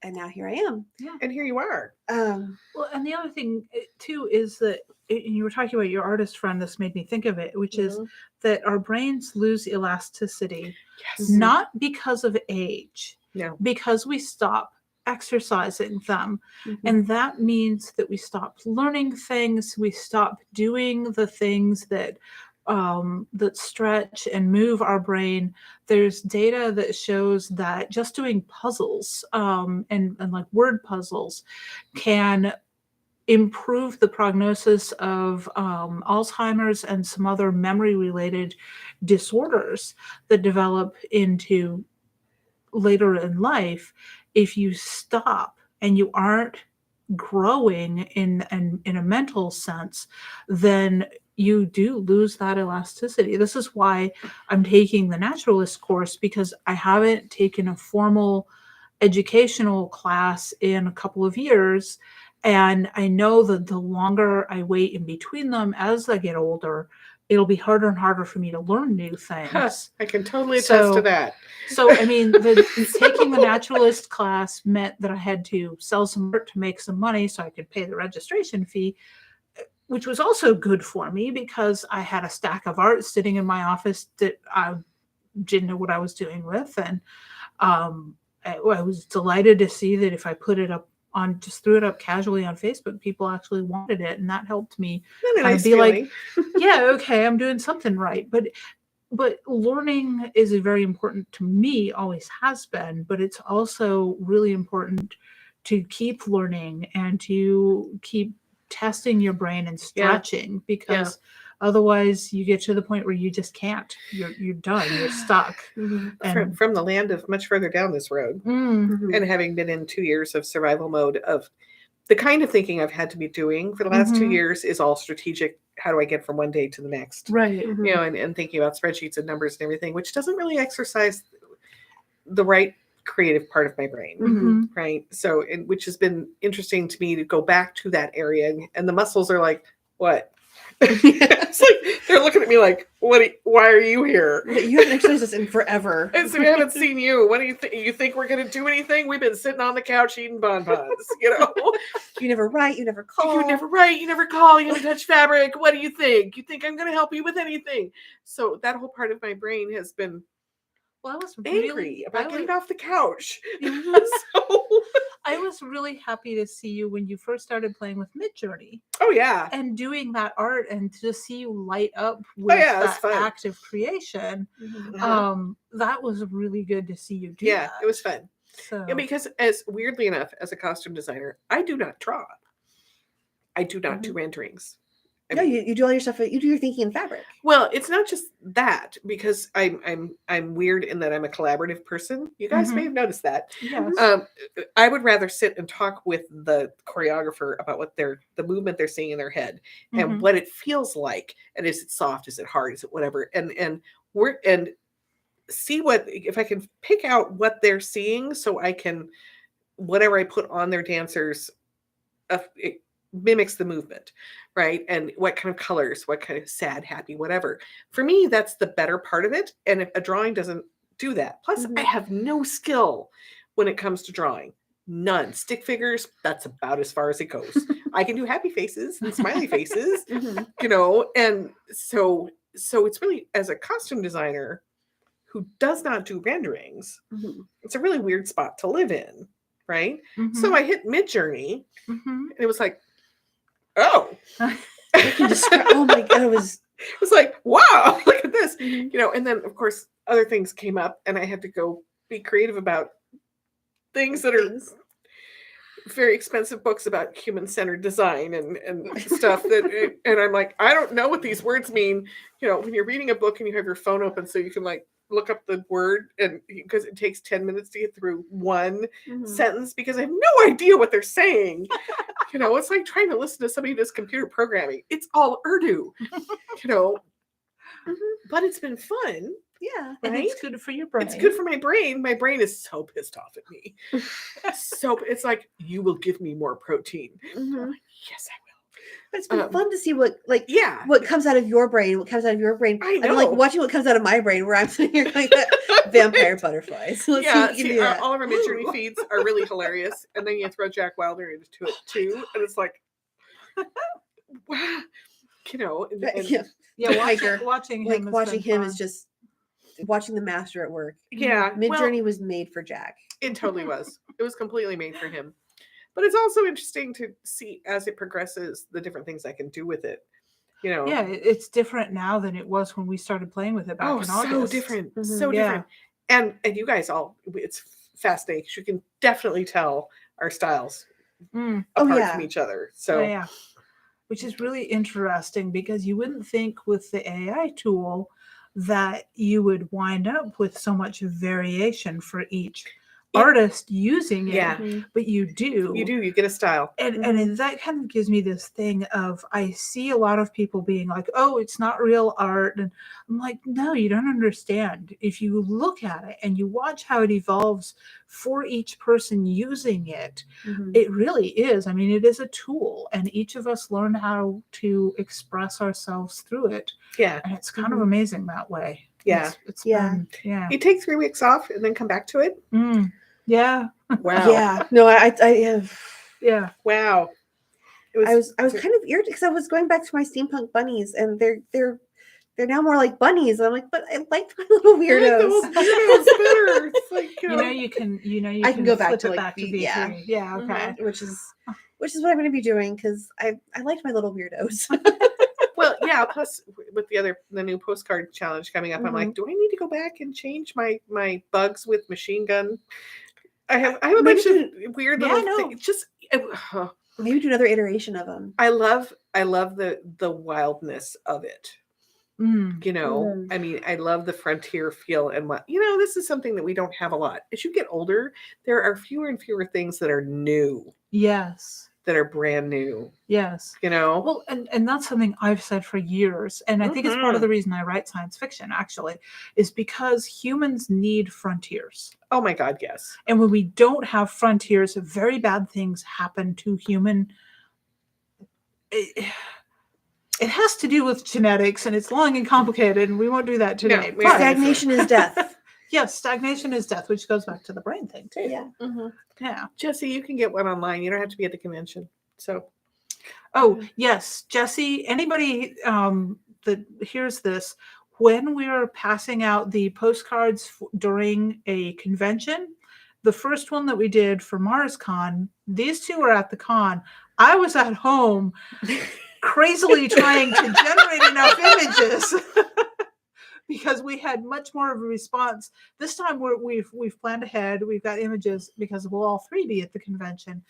S3: And now here I am.
S1: Yeah.
S2: And here you are.
S1: Well, and the other thing too is that you were talking about your artist friend. This made me think of it, which is that our brains lose elasticity, not because of age, because we stop exercising them. And that means that we stop learning things. We stop doing the things that stretch and move our brain. There's data that shows that just doing puzzles and like word puzzles can improve the prognosis of Alzheimer's and some other memory related disorders that develop into later in life if you stop and you aren't growing in a mental sense. Then you do lose that elasticity. This is why I'm taking the naturalist course, because I haven't taken a formal educational class in a couple of years. And I know that the longer I wait in between them as I get older, it'll be harder and harder for me to learn new things.
S2: I can totally attest to that.
S1: So, I mean, taking the naturalist class meant that I had to sell some art to make some money so I could pay the registration fee, which was also good for me because I had a stack of art sitting in my office that I didn't know what I was doing with. And I was delighted to see that if I put it up just threw it up casually on Facebook, people actually wanted it. And that helped me
S2: Not a nice
S1: be
S2: feeling.
S1: like, yeah, okay, I'm doing something right. But learning is very important to me, always has been, but it's also really important to keep learning and to keep testing your brain and stretching, because otherwise you get to the point where you just can't. You're done. You're stuck. And
S2: From the land of much further down this road, and having been in 2 years of survival mode, of the kind of thinking I've had to be doing for the last 2 years is all strategic. How do I get from one day to the next?
S1: right.
S2: You know, and thinking about spreadsheets and numbers and everything, which doesn't really exercise the right creative part of my brain. Right. So, which has been interesting to me to go back to that area, and the muscles are like, what? It's like they're looking at me like, why are you here?
S3: You haven't exercised this in forever.
S2: And so we haven't seen you. What do you think? You think we're going to do anything? We've been sitting on the couch eating bonbons, you know?
S3: You never write, you never call.
S2: You never write, you never call, you never touch fabric. What do you think? You think I'm going to help you with anything? So that whole part of my brain has been
S1: Well, I was
S2: angry about getting off the couch.
S1: Mhm.
S2: So,
S1: I was really happy to see you when you first started playing with Midjourney
S2: oh yeah.
S1: and doing that art, and to see you light up with
S2: yeah, it's
S1: that
S2: fun.
S1: act of creation.
S2: Uh-huh.
S1: That was really good to see you do
S2: Yeah,
S1: that.
S2: it was fun.
S1: So
S2: Yeah, because as weirdly enough, as a costume designer, I do not draw. I do not do renderings.
S3: No, you do all your stuff. You do your thinking in fabric.
S2: Well, it's not just that, because I'm weird in that I'm a collaborative person. You guys may have noticed that.
S1: yes.
S2: I would rather sit and talk with the choreographer about what the movement they're seeing in their head and what it feels like, and is it soft, is it hard, is it whatever, and see what, if I can pick out what they're seeing, so I can, whatever I put on their dancers, it mimics the movement, right? And what kind of colors, what kind of sad, happy, whatever. For me, that's the better part of it. And if a drawing doesn't do that, plus I have no skill when it comes to drawing. None. Stick figures, that's about as far as it goes. I can do happy faces and smiley faces, you know, and so it's really, as a costume designer who does not do renderings, it's a really weird spot to live in, right? So I hit Midjourney, and it was like, oh,
S3: I can describe. Oh my god, it was
S2: like, wow, look at this, you know. And then of course other things came up, and I had to go be creative about things that are very expensive books about human-centered design and stuff that, and I'm like, I don't know what these words mean, you know, when you're reading a book and you have your phone open so you can like look up the word, and because it takes 10 minutes to get through one sentence because I have no idea what they're saying. You know, it's like trying to listen to somebody who does computer programming. It's all Urdu, you know. But it's been fun.
S3: yeah.
S1: And
S2: Right?
S1: it's good for your brain.
S2: It's good for my brain. My brain is so pissed off at me. So it's like, you will give me more protein. I'm like, yes, I will.
S3: But it's been fun to see what
S2: Yeah.
S3: what comes out of your brain, what comes out of your brain.
S2: I
S3: I'm like
S2: know.
S3: watching what comes out of my brain, where I'm sitting here like that vampire butterflies. Let's
S2: Yeah,
S3: see if you can
S2: see,
S3: do that.
S2: all of our Midjourney feeds are really hilarious, and then you throw Jack Wilder into it too, and it's like, wow, you know, and
S3: Yeah.
S1: Yeah,
S3: hiker.
S1: watching him.
S3: Like
S1: has
S3: watching
S1: been
S3: him
S1: fun.
S3: is just watching the master at work.
S2: yeah,
S3: Midjourney was made for Jack.
S2: it totally was. It was completely made for him. But it's also interesting to see as it progresses the different things I can do with it. You know,
S1: Yeah, it's different now than it was when we started playing with it back in August.
S2: so different, so
S1: Yeah.
S2: different. And you guys all, it's fascinating. You can definitely tell our styles
S1: Mm.
S2: apart
S3: yeah.
S2: from each other. So
S1: Yeah. Which is really interesting, because you wouldn't think with the AI tool that you would wind up with so much variation for each artist using it,
S2: Yeah.
S1: but you do.
S2: You get a style.
S1: And that kind of gives me this thing of, I see a lot of people being like, oh, it's not real art. And I'm like, no, you don't understand. If you look at it and you watch how it evolves for each person using it, it really is. I mean, it is a tool, and each of us learn how to express ourselves through it.
S2: Yeah.
S1: And it's kind of amazing that way.
S2: Yeah.
S1: It's
S3: Yeah.
S1: been, yeah.
S2: You take 3 weeks off and then come back to it.
S1: Yeah.
S2: Wow.
S3: Yeah. No, I have.
S1: Yeah.
S2: Wow. It
S3: I was kind of irritated because I was going back to my steampunk bunnies, and they're now more like bunnies. And I'm like, but I liked my little weirdos.
S2: I like those weirdos better. It's like,
S1: You can
S3: I can go back
S1: flip
S3: to,
S1: it
S3: like,
S1: back to
S3: V-
S1: V3.
S3: yeah.
S1: Yeah. Okay.
S3: which is what I'm going to be doing, because I liked my little weirdos.
S2: well, yeah. Plus, with the new postcard challenge coming up, I'm like, do I need to go back and change my bugs with machine gun? I have a bunch of weird little things. Just
S3: maybe do another iteration of them.
S2: I love the wildness of it. You know, I mean, I love the frontier feel, and this is something that we don't have a lot. As you get older, there are fewer and fewer things that are new.
S1: Yes.
S2: That are brand new.
S1: Yes.
S2: Well,
S1: and that's something I've said for years. And I think it's part of the reason I write science fiction, actually, is because humans need frontiers.
S2: Oh my God, yes.
S1: And when we don't have frontiers, very bad things happen to human. It has to do with genetics, and it's long and complicated, and we won't do that today.
S2: No,
S3: stagnation is death.
S1: Yes, stagnation is death, which goes back to the brain thing too.
S3: Yeah.
S1: Yeah.
S2: Jesse, you can get one online. You don't have to be at the convention. So.
S1: Oh, yes, Jesse, anybody that hears this, when we're passing out the postcards during a convention, the first one that we did for MarsCon, these two were at the con. I was at home crazily trying to generate enough images because we had much more of a response. This time we've planned ahead. We've got images because we'll all three be at the convention.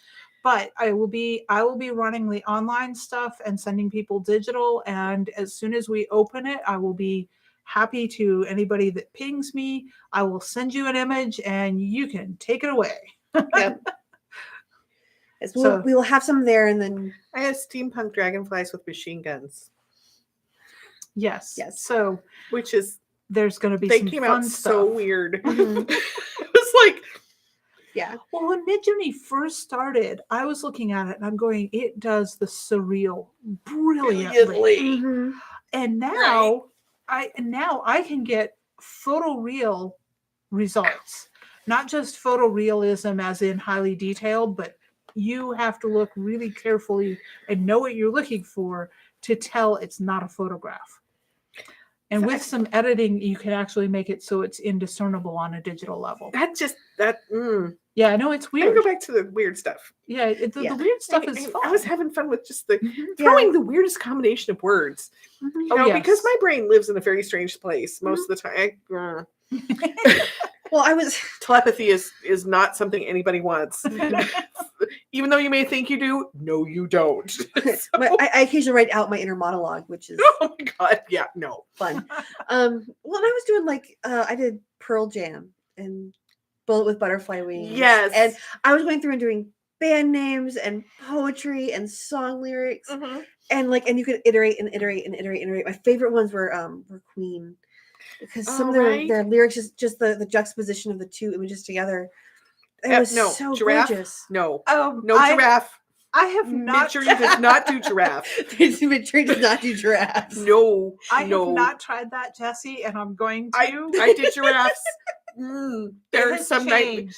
S1: But I will be running the online stuff and sending people digital. And as soon as we open it, I will be happy to anybody that pings me. I will send you an image and you can take it away.
S3: Yep. So we will have some there, and then
S2: I have steampunk dragonflies with machine guns.
S1: Yes. So
S2: which is
S1: there's going to be
S2: they
S1: some
S2: came
S1: fun
S2: out
S1: stuff.
S2: so weird. It was like,
S3: yeah.
S1: Well, when Midjourney first started, I was looking at it and I'm going, it does the surreal brilliantly. And now I can get photoreal results. Not just photorealism as in highly detailed, but you have to look really carefully and know what you're looking for to tell it's not a photograph. And with some editing, you can actually make it so it's indiscernible on a digital level. Yeah, I know it's weird.
S2: I go back to the weird stuff.
S1: Yeah, the weird stuff is fun.
S2: I was having fun with just throwing the weirdest combination of words. Because my brain lives in a very strange place most of the time.
S3: Well,
S2: telepathy is not something anybody wants. Even though you may think you do, no, you don't. So,
S3: I occasionally write out my inner monologue, which is
S2: oh my God, yeah, no,
S3: fun. Well, and I was doing I did Pearl Jam and Bullet with Butterfly Wings.
S2: Yes,
S3: and I was going through and doing band names and poetry and song lyrics, and you could iterate and iterate and iterate and iterate. My favorite ones were Queen, because some of their lyrics just the juxtaposition of the two images together. It was so
S2: giraffe.
S3: Gorgeous.
S2: No giraffe.
S1: I have not.
S2: Midjourney does not do giraffe.
S3: Midjourney does not do giraffes.
S2: No,
S1: I have not tried that, Jesse, and I'm going to.
S2: I did giraffes. There are some
S1: nightmares.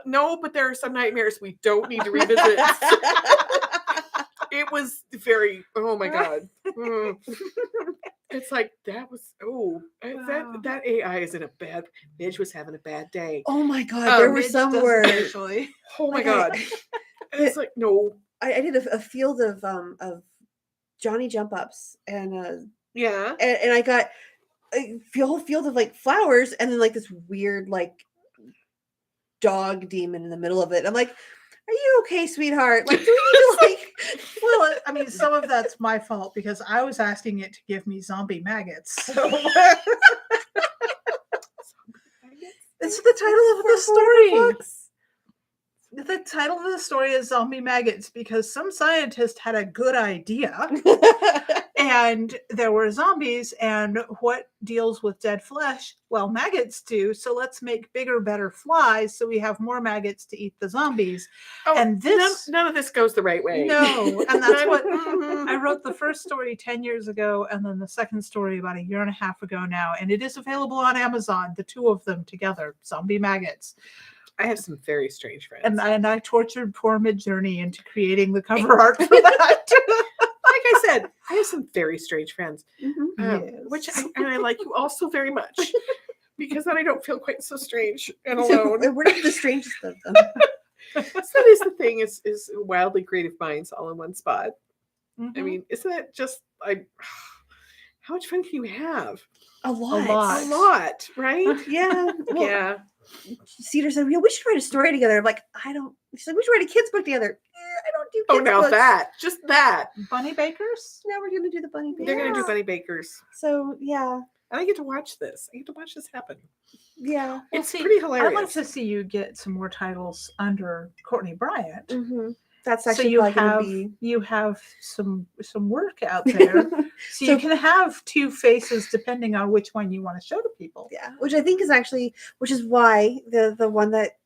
S2: No, but there are some nightmares we don't need to revisit. It was very. Oh my God. It's like that was that AI is in a bad. Midge was having a bad day.
S3: Oh my God, there were some where
S1: actually.
S2: Oh my God, it's like no.
S3: I did a field of Johnny jump ups and and I got a whole field of flowers and then this weird dog demon in the middle of it. I'm like, are you okay, sweetheart? Do we need to
S1: Well, I mean, some of that's my fault because I was asking it to give me zombie maggots. So it's the title of the story. The title of the story is Zombie Maggots because some scientist had a good idea and there were zombies, and what deals with dead flesh? Well, maggots do. So let's make bigger, better flies so we have more maggots to eat the zombies.
S2: Oh,
S1: And this
S2: none of this goes the right way.
S1: No, and that's what
S2: Mhm.
S1: I wrote the first story 10 years ago and then the second story about a year and a half ago now, and it is available on Amazon, the two of them together, Zombie Maggots.
S2: I have some very strange friends.
S1: And I tortured poor Midjourney into creating the cover art for that.
S2: Like I said, I have some very strange friends,
S1: Yes.
S2: which I like you all so very much because then I don't feel quite so strange and alone.
S3: We're not the strangest of them.
S2: So that is the thing is wildly creative minds all in one spot.
S1: Mhm.
S2: I mean, isn't it just like how much fun can you have?
S3: A lot.
S1: lot.
S2: A lot, right?
S3: Yeah. Well,
S2: Yeah.
S3: Cedar said, "Yeah, we should write a story together." I'm like, I don't. She's like, we should write a kids book together. I don't do kids
S2: Oh, now
S3: books.
S2: that, just that.
S1: Bunny Bakers?
S3: Now we're gonna do the bunny.
S2: They're going to do
S1: Yeah.
S2: Bunny Bakers.
S3: So yeah,
S2: And I get to watch this. I get to watch this happen.
S3: yeah.
S1: Well,
S2: It's
S1: see,
S2: pretty
S1: I'd
S2: hilarious.
S1: like to see you get some more titles under Courtney Bryant.
S3: Mm-hmm. That's
S1: So
S3: actually
S1: you
S3: probably
S1: have
S3: gonna be.
S1: you have some work out there. So you
S3: So-
S1: can have two faces depending on which one you want to show to people.
S3: Yeah, which I think is actually, which is why the one that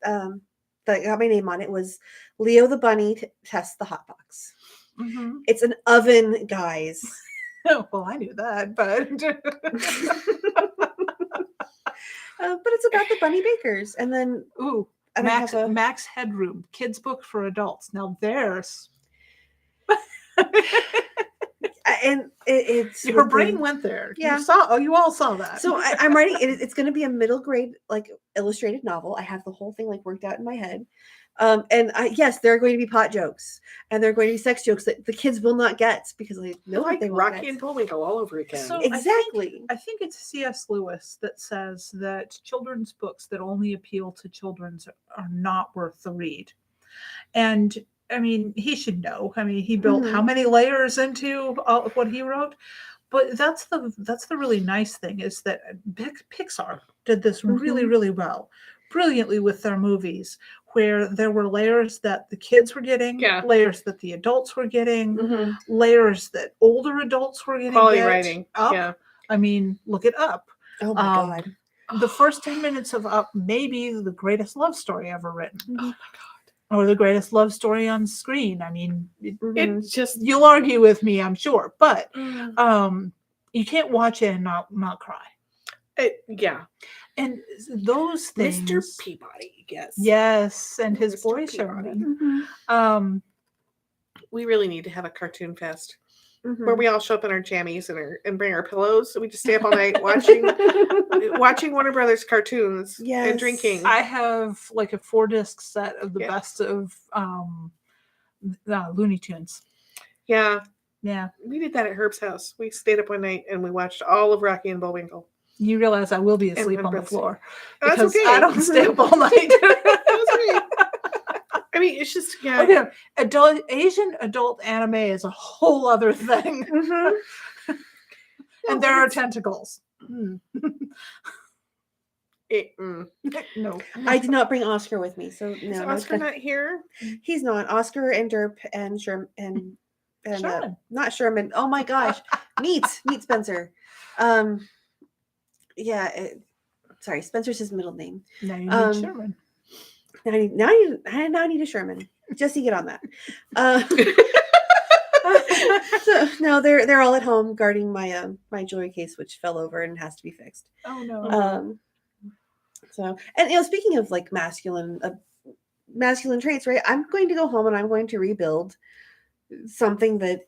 S3: got my name on it was Leo the Bunny Tests the Hot Box.
S1: Mhm.
S3: It's an oven, guys.
S1: Well, I knew that, but
S3: But it's about the bunny bakers, and then
S1: ooh,
S3: and I
S1: Max
S3: have a,
S1: Max Headroom, kids book for adults. Now there's
S3: and it's
S1: your
S3: with
S1: brain
S3: the-
S1: went there.
S3: Yeah.
S1: You all saw that.
S3: So I'm writing. It's going to be a middle grade like illustrated novel. I have the whole thing like worked out in my head. And yes, there are going to be pot jokes and there are going to be sex jokes that the kids will not get because they know
S2: like
S3: that they won't
S2: Rocky
S3: get.
S2: and Bullwinkle all over again.
S1: So-
S3: Exactly.
S1: I think it's C.S. Lewis that says that children's books that only appeal to children are not worth the read. And I mean, he should know. I mean, he built how many layers into all of what he wrote? But that's the really nice thing is that Pixar did this really, really well, brilliantly with their movies, where there were layers that the kids were getting,
S2: Yeah.
S1: layers that the adults were getting,
S3: Mhm.
S1: layers that older adults were getting.
S2: Quality
S1: get.
S2: writing.
S1: Up.
S2: Yeah.
S1: I mean, look it up.
S3: Oh my
S1: Um,
S3: god.
S1: The first 10 minutes of Up may be the greatest love story ever written,
S2: Oh my god.
S1: or the greatest love story on screen. I mean,
S3: Mhm.
S2: It just
S1: you'll argue with me, I'm sure, but
S2: Mm.
S1: you can't watch it and not cry.
S2: Yeah.
S1: And those things,
S2: Mr. Peabody, yes.
S1: yes, and his
S2: Mr.
S1: boy
S2: Peabody.
S1: Sherman.
S3: Mhm.
S2: We really need to have a cartoon fest
S3: Mhm.
S2: where we all show up in our jammies and bring our pillows. So we just stay up all night watching Warner Brothers cartoons
S3: Yes.
S2: and drinking.
S1: I have like a 4-disc set of the
S2: Yeah.
S1: best of Looney Tunes.
S2: Yeah.
S1: Yeah,
S2: We did that at Herb's house. We stayed up one night and we watched all of Rocky and Bullwinkle.
S1: you realize I will be asleep
S2: and
S1: on the
S2: Betsy.
S1: floor
S2: That's
S1: because
S2: okay.
S1: I don't stay up all night.
S2: That's right. I mean, it's just
S1: Okay, Asian adult anime is a whole other thing,
S3: Mhm.
S1: and there are tentacles. No,
S3: I did not bring Oscar with me, so
S2: Is
S3: no.
S2: Oscar not here?
S3: He's not. Oscar and Derp and Sherman and
S1: Sherman.
S3: not Sherman. Oh my gosh, meet Spencer. Yeah. Sorry, Spencer's his middle name.
S1: Now you need
S3: Um,
S1: Sherman.
S3: Now I need a Sherman. Jesse, get on that. So no, they're all at home guarding my my jewelry case, which fell over and has to be fixed.
S1: Oh no.
S3: So and speaking of like masculine traits, right? I'm going to go home and I'm going to rebuild something that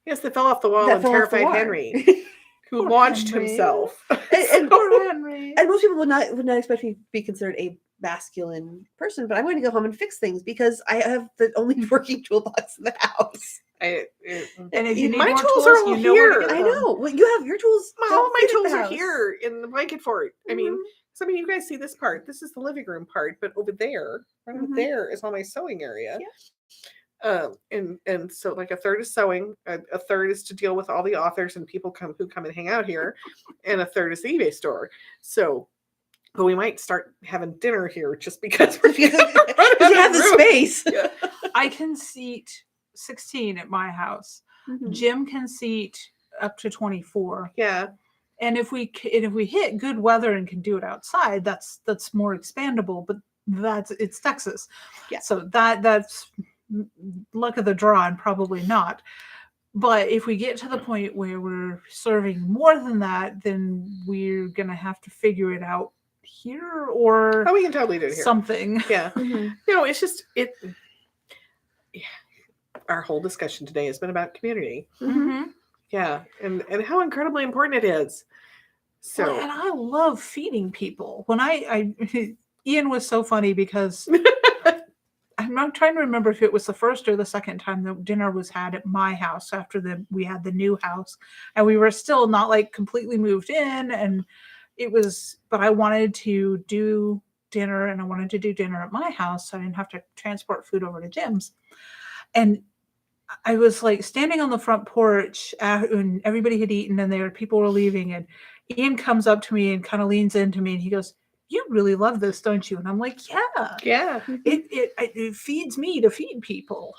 S2: Yes, that fell off the wall
S3: that
S2: and
S3: fell off the
S2: terrified
S3: wall.
S2: Henry, who
S1: Poor
S2: launched
S1: Henry.
S2: himself.
S3: and,
S1: Poor Henry.
S3: and most people would not expect me to be considered a masculine person, but I'm going to go home and fix things because I have the only working toolbox in the house.
S1: And if you need
S2: My
S1: more
S2: tools
S1: tools,
S2: are all
S1: you know where to
S2: here.
S1: get
S3: I
S1: them.
S3: know. Well, you have your tools.
S2: All my
S3: don't fit at the
S2: tools are
S3: house.
S2: here in the Blanketfort. I mean,
S3: Mhm.
S2: so I mean, you guys see this part. This is the living room part, but over there, right over
S3: Mhm.
S2: there is all my sewing area. And so like a third is sewing, a third is to deal with all the authors and people who come and hang out here, and a third is the eBay store. So but we might start having dinner here just because we're
S3: Because
S2: running
S3: you have the
S2: room.
S3: space.
S2: Yeah.
S1: I can seat 16 at my house.
S3: Mhm.
S1: Jim can seat up to 24.
S2: Yeah.
S1: And if we hit good weather and can do it outside, that's more expandable. But it's Texas,
S3: Yeah.
S1: so that's luck of the draw, and probably not. But if we get to the point where we're serving more than that, then we're gonna have to figure it out here or
S2: Oh, we can totally do it here.
S1: something.
S2: Yeah.
S3: Mhm.
S2: No, it's just it. Yeah. Our whole discussion today has been about community.
S3: Mhm.
S1: Mhm.
S2: Yeah, and how incredibly important it is. So
S1: Well, and I love feeding people. When I Ian was so funny because I'm not trying to remember if it was the first or the second time that dinner was had at my house after we had the new house, and we were still not like completely moved in, and but I wanted to do dinner, and I wanted to do dinner at my house so I didn't have to transport food over to Jim's. And I was like standing on the front porch and everybody had eaten and people were leaving, and Ian comes up to me and kind of leans into me and he goes, "You really love this, don't you?" And I'm like, "Yeah,
S2: yeah,
S1: it feeds me to feed people.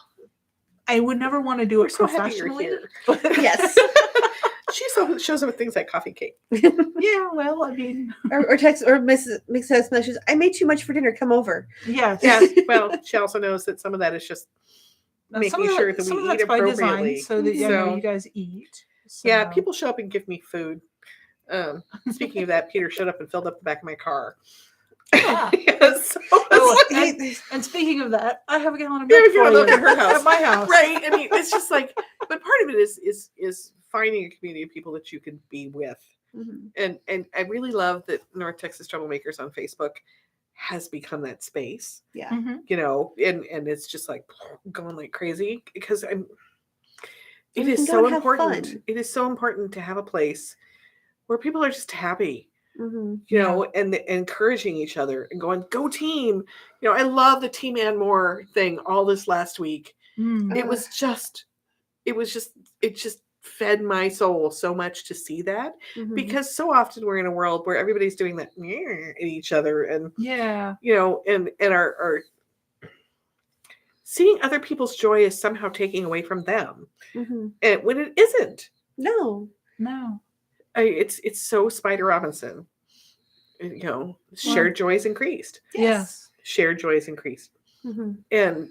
S1: I would never want to do
S2: we're
S1: it
S2: so happy you're
S1: professionally."
S2: here.
S3: Yes.
S2: She shows up with things like coffee cake.
S1: Yeah, well, I mean,
S3: or text or makes text messages. I made too much for dinner. Come over.
S1: yes.
S2: Yeah. Well, she also knows that some of that is just
S1: Now,
S2: making sure that
S1: some
S2: we
S1: of
S2: eat
S1: that's by
S2: appropriately.
S1: design, so that
S3: Mhm.
S1: I know
S2: So-
S1: you guys eat.
S2: Yeah,
S1: So-
S2: people show up and give me food. Speaking of that, Peter showed up and filled up the back of my car.
S1: Yeah.
S2: Yes. So
S1: Oh,
S2: it's like-
S1: and speaking of that, I have a gallon of
S2: Yeah,
S1: milk
S2: if you
S1: for
S2: have milk
S1: you
S2: at her house.
S1: at my house.
S2: Right. I mean, it's just like, but part of it is finding a community of people that you can be with.
S3: Mhm.
S2: And I really love that North Texas Troublemakers on Facebook has become that space,
S3: Yeah.
S1: Mhm.
S2: you know, and it's just like going like crazy because it
S3: And we
S2: is
S3: can go
S2: so
S3: and have
S2: important.
S3: fun.
S2: It is so important to have a place where people are just happy,
S3: Mhm.
S2: you
S1: Yeah.
S2: know, and encouraging each other and going, go team. You know, I love the Team and More thing all this last week.
S1: Mm.
S2: It just fed my soul so much to see that
S3: Mhm.
S2: because so often we're in a world where everybody's doing that at each other and
S1: Yeah.
S2: you know and are seeing other people's joy is somehow taking away from them,
S3: Mhm.
S2: and when it isn't.
S3: No.
S1: No.
S2: It's so Spider Robinson, you know, shared joy is increased,
S1: Yes.
S2: shared joy is increased,
S3: Mhm.
S2: and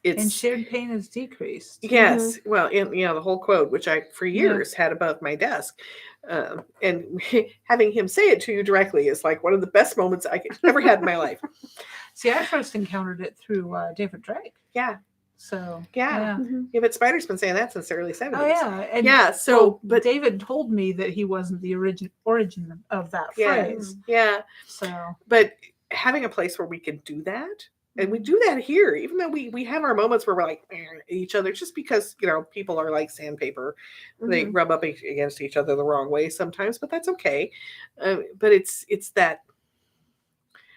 S2: it's
S1: And shared pain is decreased.
S2: yes, well, and you know the whole quote, which I for
S1: Yeah.
S2: years had above my desk, and having him say it to you directly is like one of the best moments I ever had in my life.
S1: See, I first encountered it through David Drake.
S2: Yeah,
S1: So
S2: Yeah.
S3: Mhm.
S2: yeah, but Spider's been saying that since the early 70s.
S1: Oh yeah. And
S2: Yeah, so
S1: well,
S2: but
S1: David told me that he wasn't the origin of that
S2: Yeah.
S1: phrase.
S2: yeah,
S1: So
S2: but having a place where we can do that. And we
S1: Mm-hmm.
S2: do that here, even though we have our moments where we're like at each other, just because you know people are like sandpaper, they
S3: Mhm.
S2: rub up against each other the wrong way sometimes, but that's okay. But it's that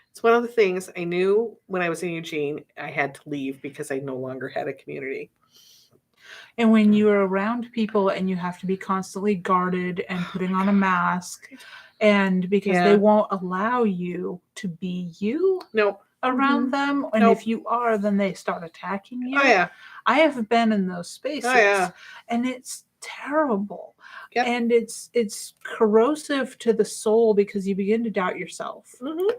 S2: it's one of the things I knew when I was in Eugene I had to leave because I no longer had a community.
S1: and when you're around people and you have to be constantly guarded and putting on a mask, and because
S2: Yeah.
S1: they won't allow you to be you
S2: No,
S1: around them, and
S2: Nope.
S1: if you are, then they start attacking you.
S2: oh yeah,
S1: I have been in those spaces,
S2: yeah.
S1: and it's terrible.
S2: Yep.
S1: And it's corrosive to the soul because you begin to doubt yourself.
S2: Mhm.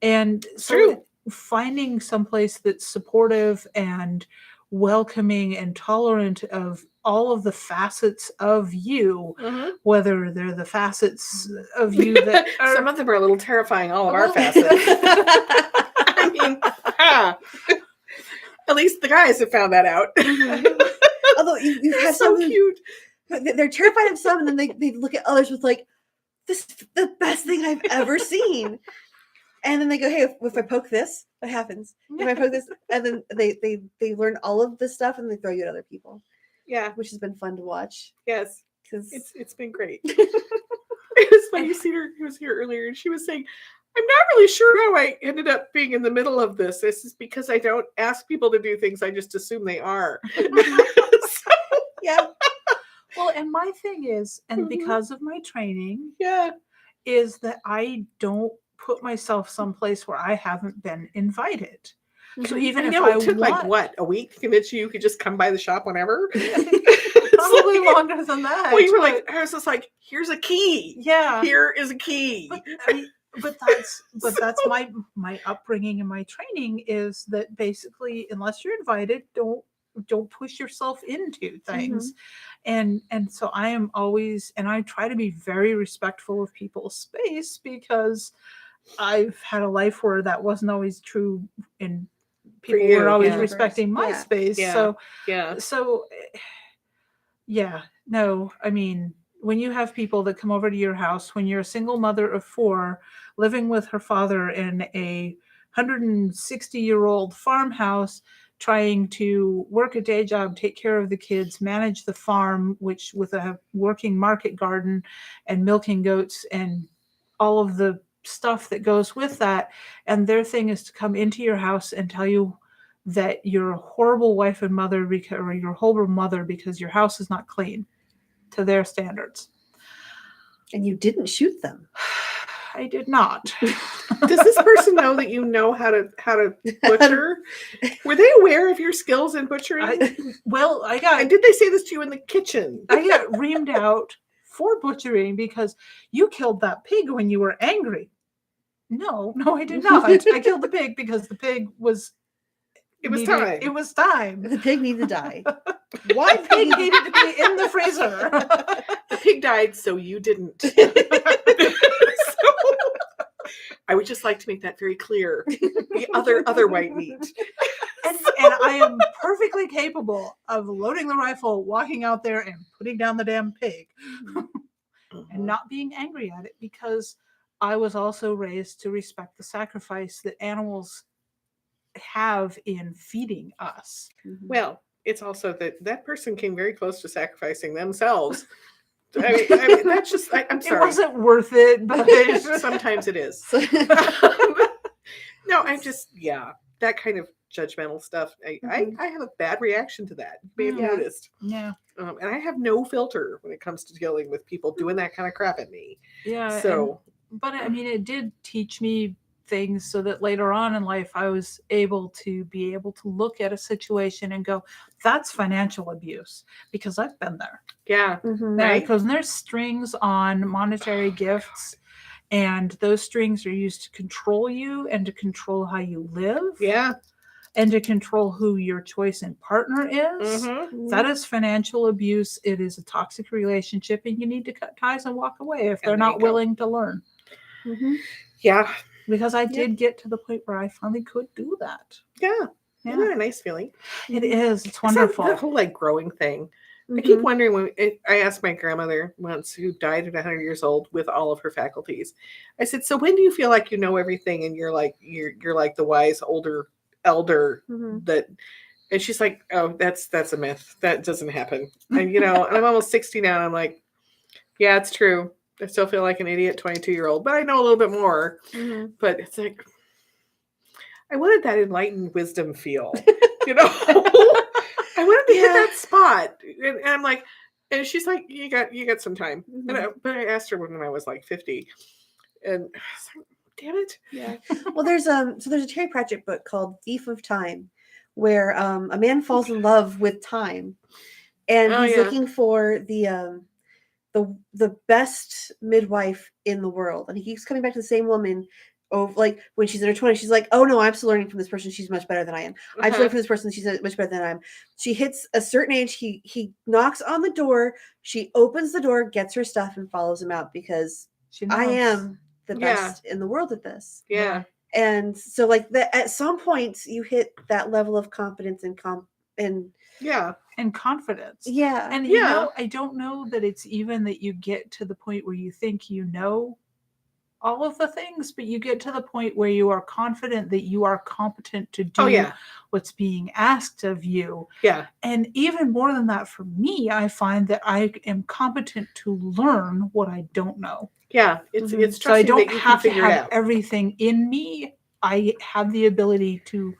S1: And
S2: It's
S1: so
S2: true.
S1: finding someplace that's supportive and welcoming and tolerant of all of the facets of you,
S2: Mhm.
S1: whether they're the facets of you that are
S2: Some of them are a little terrifying. All of our
S1: Well-
S2: facets. I mean, at least the guys have found that out.
S3: Mhm. Although you
S2: They're
S3: have
S2: so
S3: some who-
S2: cute.
S3: they're terrified of some, and then they look at others with like, this is the best thing I've ever seen. And then they go, hey, if I poke this, what happens? If I poke this, and then they learn all of this stuff and they throw you at other people,
S2: Yeah.
S3: which has been fun to watch
S2: Yes.
S3: because
S2: It's been great. It was funny. Cedar was here earlier, and she was saying, "I'm not really sure how I ended up being in the middle of this. This is because I don't ask people to do things; I just assume they are." So,
S3: yeah,
S1: well, and my thing is, and
S2: Mhm.
S1: because of my training,
S2: yeah.
S1: is that I don't put myself someplace where I haven't been invited. So
S3: Mhm.
S1: even
S2: I
S1: if
S2: know
S1: I
S2: it took like
S1: want,
S2: what, a week to convince you could just come by the shop whenever.
S1: probably
S2: Like,
S1: longer than that.
S2: well, you were
S1: but-
S2: like, I was just like, here's a key.
S1: yeah.
S2: Here is a key.
S1: But, I mean, but that's
S2: So-
S1: my upbringing and my training is that basically, unless you're invited, don't push yourself into things. And so I am always, and I try to be very respectful of people's space, because I've had a life where that wasn't always true, and people
S2: you,
S1: weren't always
S2: yeah.
S1: respecting my
S3: Yeah.
S1: space.
S2: Yeah. Yeah.
S1: So yeah, no, I mean, when you have people that come over to your house, when you're a single mother of 4 living with her father in a 160-year-old farmhouse, trying to work a day job, take care of the kids, manage the farm, which with a working market garden and milking goats and all of the stuff that goes with that. And their thing is to come into your house and tell you that you're a horrible wife and mother, because, or you're a horrible mother because your house is not clean to their standards.
S3: And you didn't shoot them.
S1: I did not.
S2: Does this person know that you know how to butcher? Were they aware of your skills in butchering?
S1: I
S2: and
S1: got
S2: did they say this to you in the kitchen?
S1: I got reamed out for butchering because you killed that pig when you were angry. No, I did not. I killed the pig because the pig was
S2: It was
S1: needed-
S2: time.
S1: It was time.
S3: The pig needed to die.
S1: Why pig needed to be in the freezer?
S2: The pig died, so you didn't. So, I would just like to make that very clear. The other white meat.
S1: And I am perfectly capable of loading the rifle, walking out there and putting down the damn pig and not being angry at it, because I was also raised to respect the sacrifice that animals have in feeding us.
S2: Well, it's also that person came very close to sacrificing themselves. I mean that's just, I'm
S1: It
S2: sorry.
S1: wasn't worth it, but
S2: Sometimes it is.
S3: So-
S2: No, I'm just, yeah, that kind of judgmental stuff. I have a bad reaction to that. You may have
S3: Yeah.
S2: noticed.
S1: yeah,
S2: And I have no filter when it comes to dealing with people doing that kind of crap at me.
S1: yeah.
S2: So,
S1: But I mean, it did teach me things so that later on in life, I was able to look at a situation and go, that's financial abuse, because I've been there.
S2: yeah.
S3: Mhm.
S2: Right.
S1: Because there's strings on monetary gifts, and those strings are used to control you and to control how you live.
S2: Yeah.
S1: And to control who your choice in partner is.
S2: Mm-hmm.
S1: That is financial abuse. It is a toxic relationship, and you need to cut ties and walk away if they're
S2: And there you
S1: not
S2: go.
S1: willing to learn.
S3: Mhm.
S2: Yeah.
S1: Because I did get to the point where I finally could do that.
S2: Yeah.
S1: Yeah,
S2: Isn't that a nice feeling?
S1: it is. It's
S2: It's
S1: wonderful.
S2: that whole like growing thing. I
S3: Mhm.
S2: keep wondering I asked my grandmother once, who died at 100 years old with all of her faculties. I said, "So when do you feel like you know everything and you're like the wise older elder
S3: Mhm.
S2: that?" And she's like, "Oh, that's a myth. That doesn't happen." And and I'm almost 60 now, and I'm like, "Yeah, it's true. I still feel like an idiot 22-year-old, but I know a little bit more."
S3: Mhm.
S2: But it's like, I wanted that enlightened wisdom feel, I wanted to hit that spot, and I'm like, and she's like, "You got some time." But I asked her when I was like 50, and I was like, "Damn it!"
S3: Yeah. Well, there's a Terry Pratchett book called Thief of Time, where a man falls in love with time, and
S2: Oh,
S3: he's
S2: yeah.
S3: looking for the best midwife in the world, and he keeps coming back to the same woman. Oh, like when she's in her 20s, she's like, "Oh no, I'm still learning from this person. She's much better than I am. I'm still learning from this person. She's much better than I am." She hits a certain age. He knocks on the door. She opens the door, gets her stuff, and follows him out, because
S1: She
S3: I
S1: knows.
S3: am the
S2: Yeah.
S3: best in the world at this.
S2: Yeah,
S3: And so, like that, at some point, you hit that level of confidence and
S2: yeah,
S1: And confidence.
S3: yeah,
S1: And
S2: Yeah.
S1: I don't know that it's even that you get to the point where you think you know all of the things, but you get to the point where you are confident that you are competent to do
S2: oh yeah,
S1: what's being asked of you.
S2: yeah,
S1: And even more than that, for me, I find that I am competent to learn what I don't know.
S2: yeah. It's
S3: Mhm.
S1: So I
S2: trusting
S1: don't
S2: that you can
S1: have to
S2: figure it
S1: have
S2: out.
S1: everything in me. I have the ability to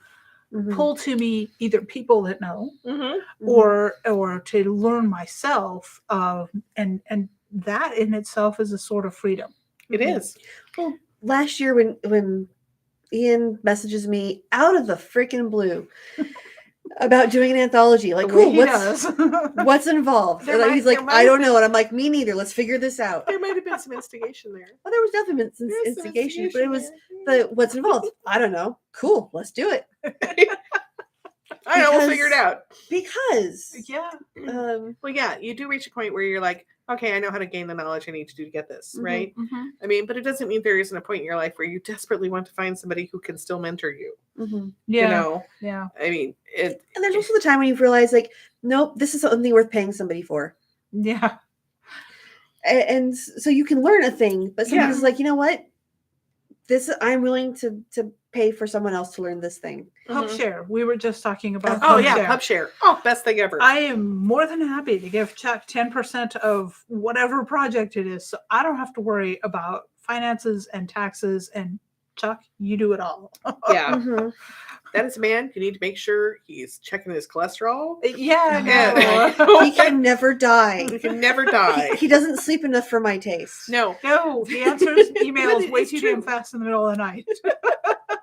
S3: Mhm.
S1: pull to me either people that know,
S2: Mm-hmm.
S1: or to learn myself, and that in itself is a sort of freedom.
S2: It is.
S3: Well, last year when Ian messages me out of the freaking blue about doing an anthology, like,
S1: The way
S3: cool,
S1: he
S3: what's
S1: does.
S3: what's involved?
S2: There
S3: And
S2: might-
S3: he's like,
S2: there might
S3: I
S2: have
S3: don't
S2: been-
S3: know, and I'm like, me neither. Let's figure this out.
S2: There might have been some instigation there.
S3: Well, there was definitely some
S2: There's some
S3: instigation, but it was
S2: there.
S3: the what's involved. I don't know. Cool, let's do it
S2: I know, we'll
S3: because-
S2: figure it out.
S3: because
S1: Yeah.
S2: Well, yeah, you do reach a point where you're like, okay, I know how to gain the knowledge I need to do to get this,
S3: Mhm.
S2: right?
S1: Mhm.
S2: I mean, but it doesn't mean there isn't a point in your life where you desperately want to find somebody who can still mentor you.
S3: mhm.
S1: Yeah.
S2: You know,
S1: Yeah.
S2: I mean, it.
S3: And there's also the time when you realize, like, nope, this is something worth paying somebody for.
S1: Yeah.
S3: And so you can learn a thing, but somebody's
S2: Yeah.
S3: like, you know what? This I'm willing to pay for someone else to learn this thing.
S1: Pub
S2: Mhm.
S1: share. We were just talking about
S2: Oh
S1: pub
S2: yeah,
S1: share.
S2: pub share. Oh, best thing ever.
S1: I am more than happy to give Chuck 10% of whatever project it is. So I don't have to worry about finances and taxes. And Chuck, you do it all.
S2: Yeah,
S3: Mhm.
S2: that is a man. You need to make sure he's checking his cholesterol.
S1: Yeah.
S2: Yeah.
S1: No.
S3: He can never die.
S2: He can never die.
S3: He doesn't sleep enough for my taste.
S2: No,
S1: No, he answers
S2: But
S1: emails
S2: it
S1: way
S2: is
S1: too
S2: true.
S1: damn fast in the middle of the night.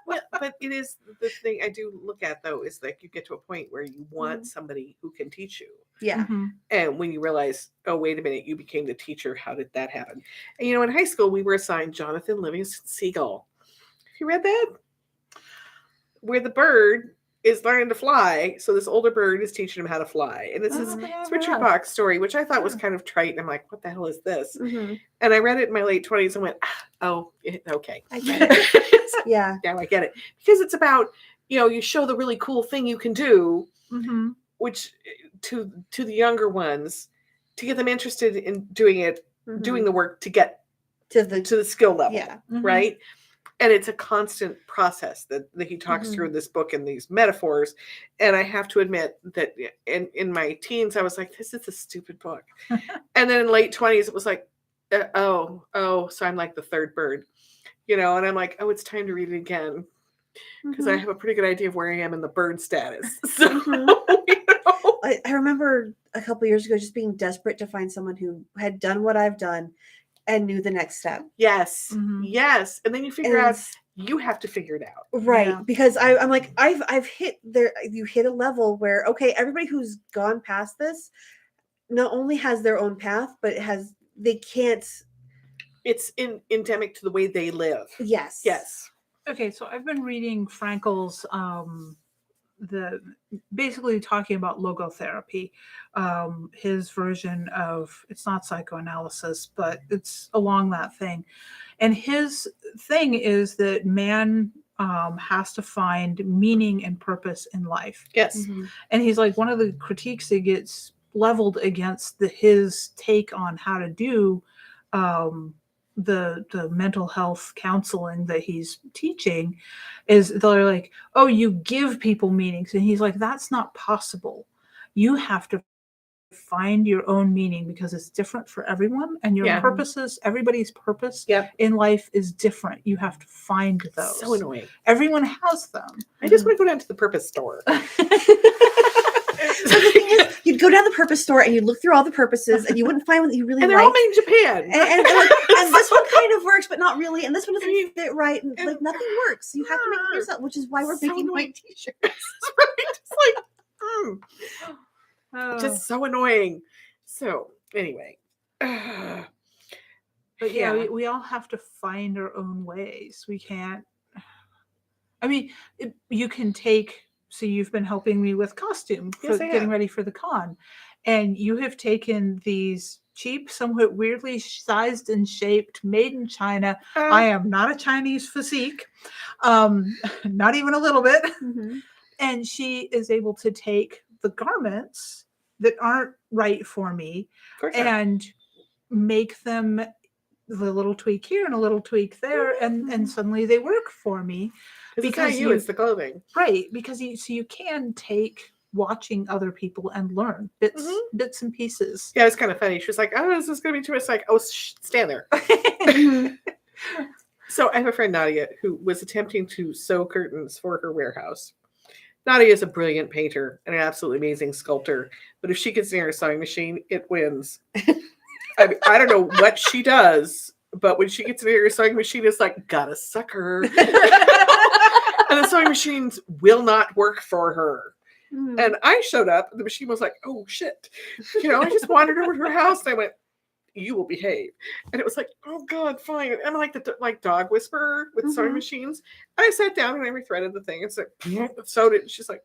S2: well, but it is the thing I do look at though is like you get to a point where you want somebody who can teach you.
S3: Yeah.
S1: Mhm.
S2: And when you realize, oh, wait a minute, you became the teacher. How did that happen? And you know, in high school, we were assigned Jonathan Livingston Seagull. Have you read that? Where the bird is learning to fly. So this older bird is teaching him how to fly. And it's
S1: Oh,
S2: this
S1: yeah,
S2: it's Richard
S1: yeah.
S2: Bach's story, which I thought was
S1: Yeah.
S2: kind of trite. And I'm like, what the hell is this?
S3: Mhm.
S2: And I read it in my late 20s and went, oh, okay.
S3: I get it. Yeah.
S2: Now I get it. Because it's about, you know, you show the really cool thing you can do,
S1: Mhm.
S2: which to the younger ones, to get them interested in doing it, doing the work to get
S3: to the
S2: to the skill level,
S3: yeah.
S1: Mhm.
S2: right? And it's a constant process that he talks
S3: Mhm.
S2: through in this book and these metaphors. And I have to admit that in my teens, I was like, this is a stupid book. And then in late 20s, it was like, so I'm like the third bird, you know, and I'm like, oh, it's time to read it again. Because I
S3: Mhm.
S2: have a pretty good idea of where I am in the bird status. So,
S3: Mhm.
S2: you know.
S3: I remember a couple years ago just being desperate to find someone who had done what I've done and knew the next step.
S2: Yes,
S1: Mhm.
S2: yes. And then you figure
S3: And
S2: out you have to figure it out.
S3: right,
S1: Yeah.
S3: because I'm like I've hit there. You hit a level where okay, everybody who's gone past this not only has their own path, but they can't.
S2: It's endemic to the way they live.
S3: Yes.
S2: Yes.
S1: Okay, so I've been reading Frankel's the basically talking about logotherapy, his version of it's not psychoanalysis, but it's along that thing. And his thing is that man has to find meaning and purpose in life.
S2: Yes.
S3: Mhm.
S1: And he's like one of the critiques that gets leveled against his take on how to do the mental health counseling that he's teaching is they're like, oh, you give people meanings. And he's like, that's not possible. You have to find your own meaning because it's different for everyone, and your
S2: Yeah.
S1: purposes, everybody's purpose
S2: Yep.
S1: in life is different. You have to find those.
S2: So annoying.
S1: Everyone has them.
S2: I just want to go down to the purpose store.
S3: So the thing is, you'd go down the purpose store and you'd look through all the purposes and you wouldn't find one that you really
S2: And they're all
S3: liked.
S2: made in Japan.
S3: And they're like, and this one kind of works, but not really. And this one doesn't
S2: I mean,
S3: fit right. And
S2: and-
S3: like nothing works. You have to make it yourself, which is why we're
S2: So
S3: making
S2: annoying.
S3: white t-shirts.
S2: right? It's like,
S1: Oh.
S2: just so annoying. So anyway. Ugh.
S1: But yeah,
S2: Yeah.
S1: we all have to find our own ways. We can't. I mean, you can take. So you've been helping me with costume for
S2: Yes, I
S1: getting
S2: have.
S1: ready for the con, and you have taken these cheap, somewhat weirdly sized and shaped, made in China. I am not a Chinese physique, not even a little bit.
S3: Mhm.
S1: And she is able to take the garments that aren't right for me
S2: Of course not.
S1: and make them the little tweak here and a little tweak there, and suddenly they work for me.
S2: 'Cause it's
S1: because
S2: not you,
S1: you-
S2: it's the clothing.
S1: Right, because you can take watching other people and learn bits
S2: Mhm.
S1: bits and pieces.
S2: Yeah, it's kind of funny. She was like, "Oh, is this going to be too much?" Like, "Oh, stand there."
S3: Mhm.
S2: So I have a friend Nadia who was attempting to sew curtains for her warehouse. Nadia is a brilliant painter and an absolutely amazing sculptor, but if she gets near a sewing machine, it wins. I don't know what she does, But when she gets in her sewing machine, it's like, gotta suck her. And the sewing machines will not work for her.
S3: Mm.
S2: And I showed up, and the machine was like, oh shit. I just wandered over to her house, and I went, you will behave. And it was like, oh God, fine. And I'm like the dog whisperer with sewing machines. And I sat down and I rethreaded the thing and said, sewed it. And she's like,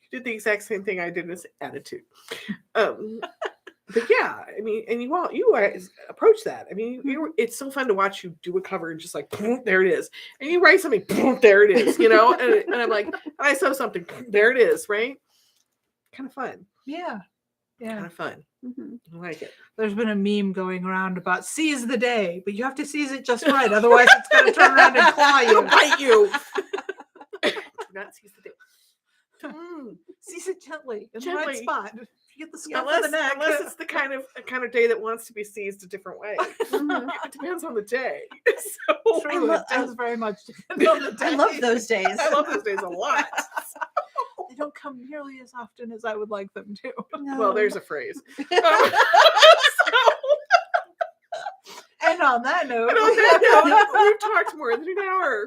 S2: you did the exact same thing I did in this attitude. But yeah, I mean, and you guys approach that. I mean, it's so fun to watch you do a cover and just like, there it is. And you write something, there it is, and I'm like, I sew something, there it is, right? Kind of fun.
S1: Yeah.
S2: Kind of fun.
S3: Mm-hmm.
S2: I like it.
S1: There's been a meme going around about seize the day, but you have to seize it just right. Otherwise, it's going to turn around and claw you.
S2: It'll bite you. Do not seize the day.
S1: Seize it gently in the
S2: Gently.
S1: right spot. If you get the scruff of the neck.
S2: Unless it's the kind of day that wants to be seized a different way. It depends on the day. So
S1: True, it does very much depend on the day.
S3: I love those days.
S2: I love those days a lot.
S1: They don't come nearly as often as I would like them to.
S3: No.
S2: Well, there's a phrase.
S1: And on that note,
S2: We've talked more than an hour.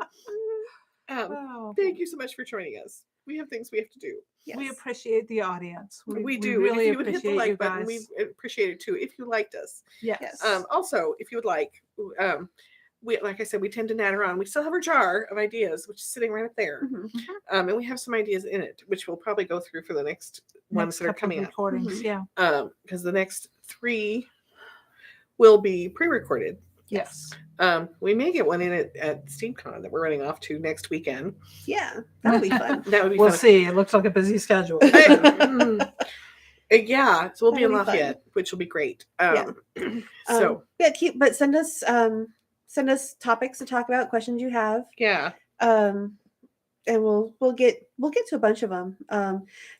S1: wow.
S2: Thank you so much for joining us. We have things we have to do.
S3: Yes.
S1: We appreciate the audience.
S2: We do.
S1: really
S2: If you would hit the
S1: appreciate
S2: like
S1: you
S2: button,
S1: guys.
S2: we appreciate it too. If you liked us.
S1: Yes.
S3: Yes.
S2: Also, if you would like, we, like I said, we tend to natter on. We still have our jar of ideas, which is sitting right up there.
S3: Mhm.
S2: And we have some ideas in it, which we'll probably go through for the next ones
S1: Next
S2: that are
S1: couple
S2: coming
S1: of
S2: up.
S1: recordings, yeah.
S2: Because the next 3 will be pre-recorded.
S1: Yes.
S2: We may get one in at SteamCon that we're running off to next weekend.
S3: Yeah, that'll be fun.
S2: That would be
S1: We'll
S2: fun.
S1: see. It looks like a busy schedule.
S2: Yeah, so we'll be in
S3: That'll be fun.
S2: Lafayette, which will be great.
S3: Yeah.
S2: So
S3: but send us topics to talk about, questions you have,
S2: yeah,
S3: and we'll get to a bunch of them.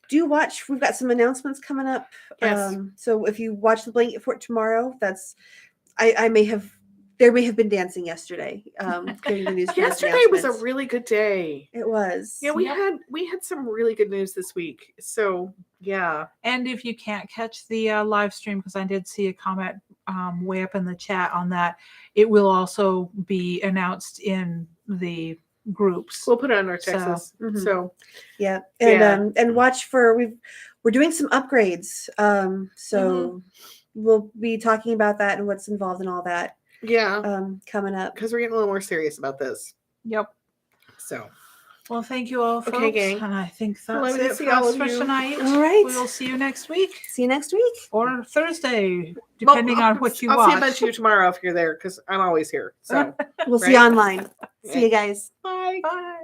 S3: Do watch. We've got some announcements coming up.
S2: Yes.
S3: So if you watch the Blanketfort tomorrow, there may have been dancing yesterday. Getting the news.
S2: yesterday was a really good day.
S3: It was.
S2: Yeah, we
S1: Yep.
S2: had some really good news this week. So yeah,
S1: And if you can't catch the live stream, because I did see a comment way up in the chat on that, it will also be announced in the groups.
S2: we'll put it on our
S1: So,
S2: Texas.
S3: mhm.
S2: So
S3: Yeah, and
S2: Yeah.
S3: And watch for we're doing some upgrades. So we'll be talking about that and what's involved in all that
S2: yeah,
S3: coming up.
S2: because we're getting a little more serious about this.
S1: Yep.
S2: So
S1: Well, thank you all, folks.
S2: Okay, gang.
S1: And I think
S2: Well,
S1: that's
S2: I will
S1: it
S2: see
S1: for
S2: all
S1: us
S2: of
S1: for
S2: you.
S1: tonight.
S3: All right.
S1: We will see you next week
S3: See you next week.
S1: or Thursday, depending on what you
S2: I'll
S1: watch.
S2: see a bunch of you tomorrow if you're there, because I'm always here. So
S3: We'll see
S2: Right.
S3: you online. See you guys.
S2: bye.
S1: Bye.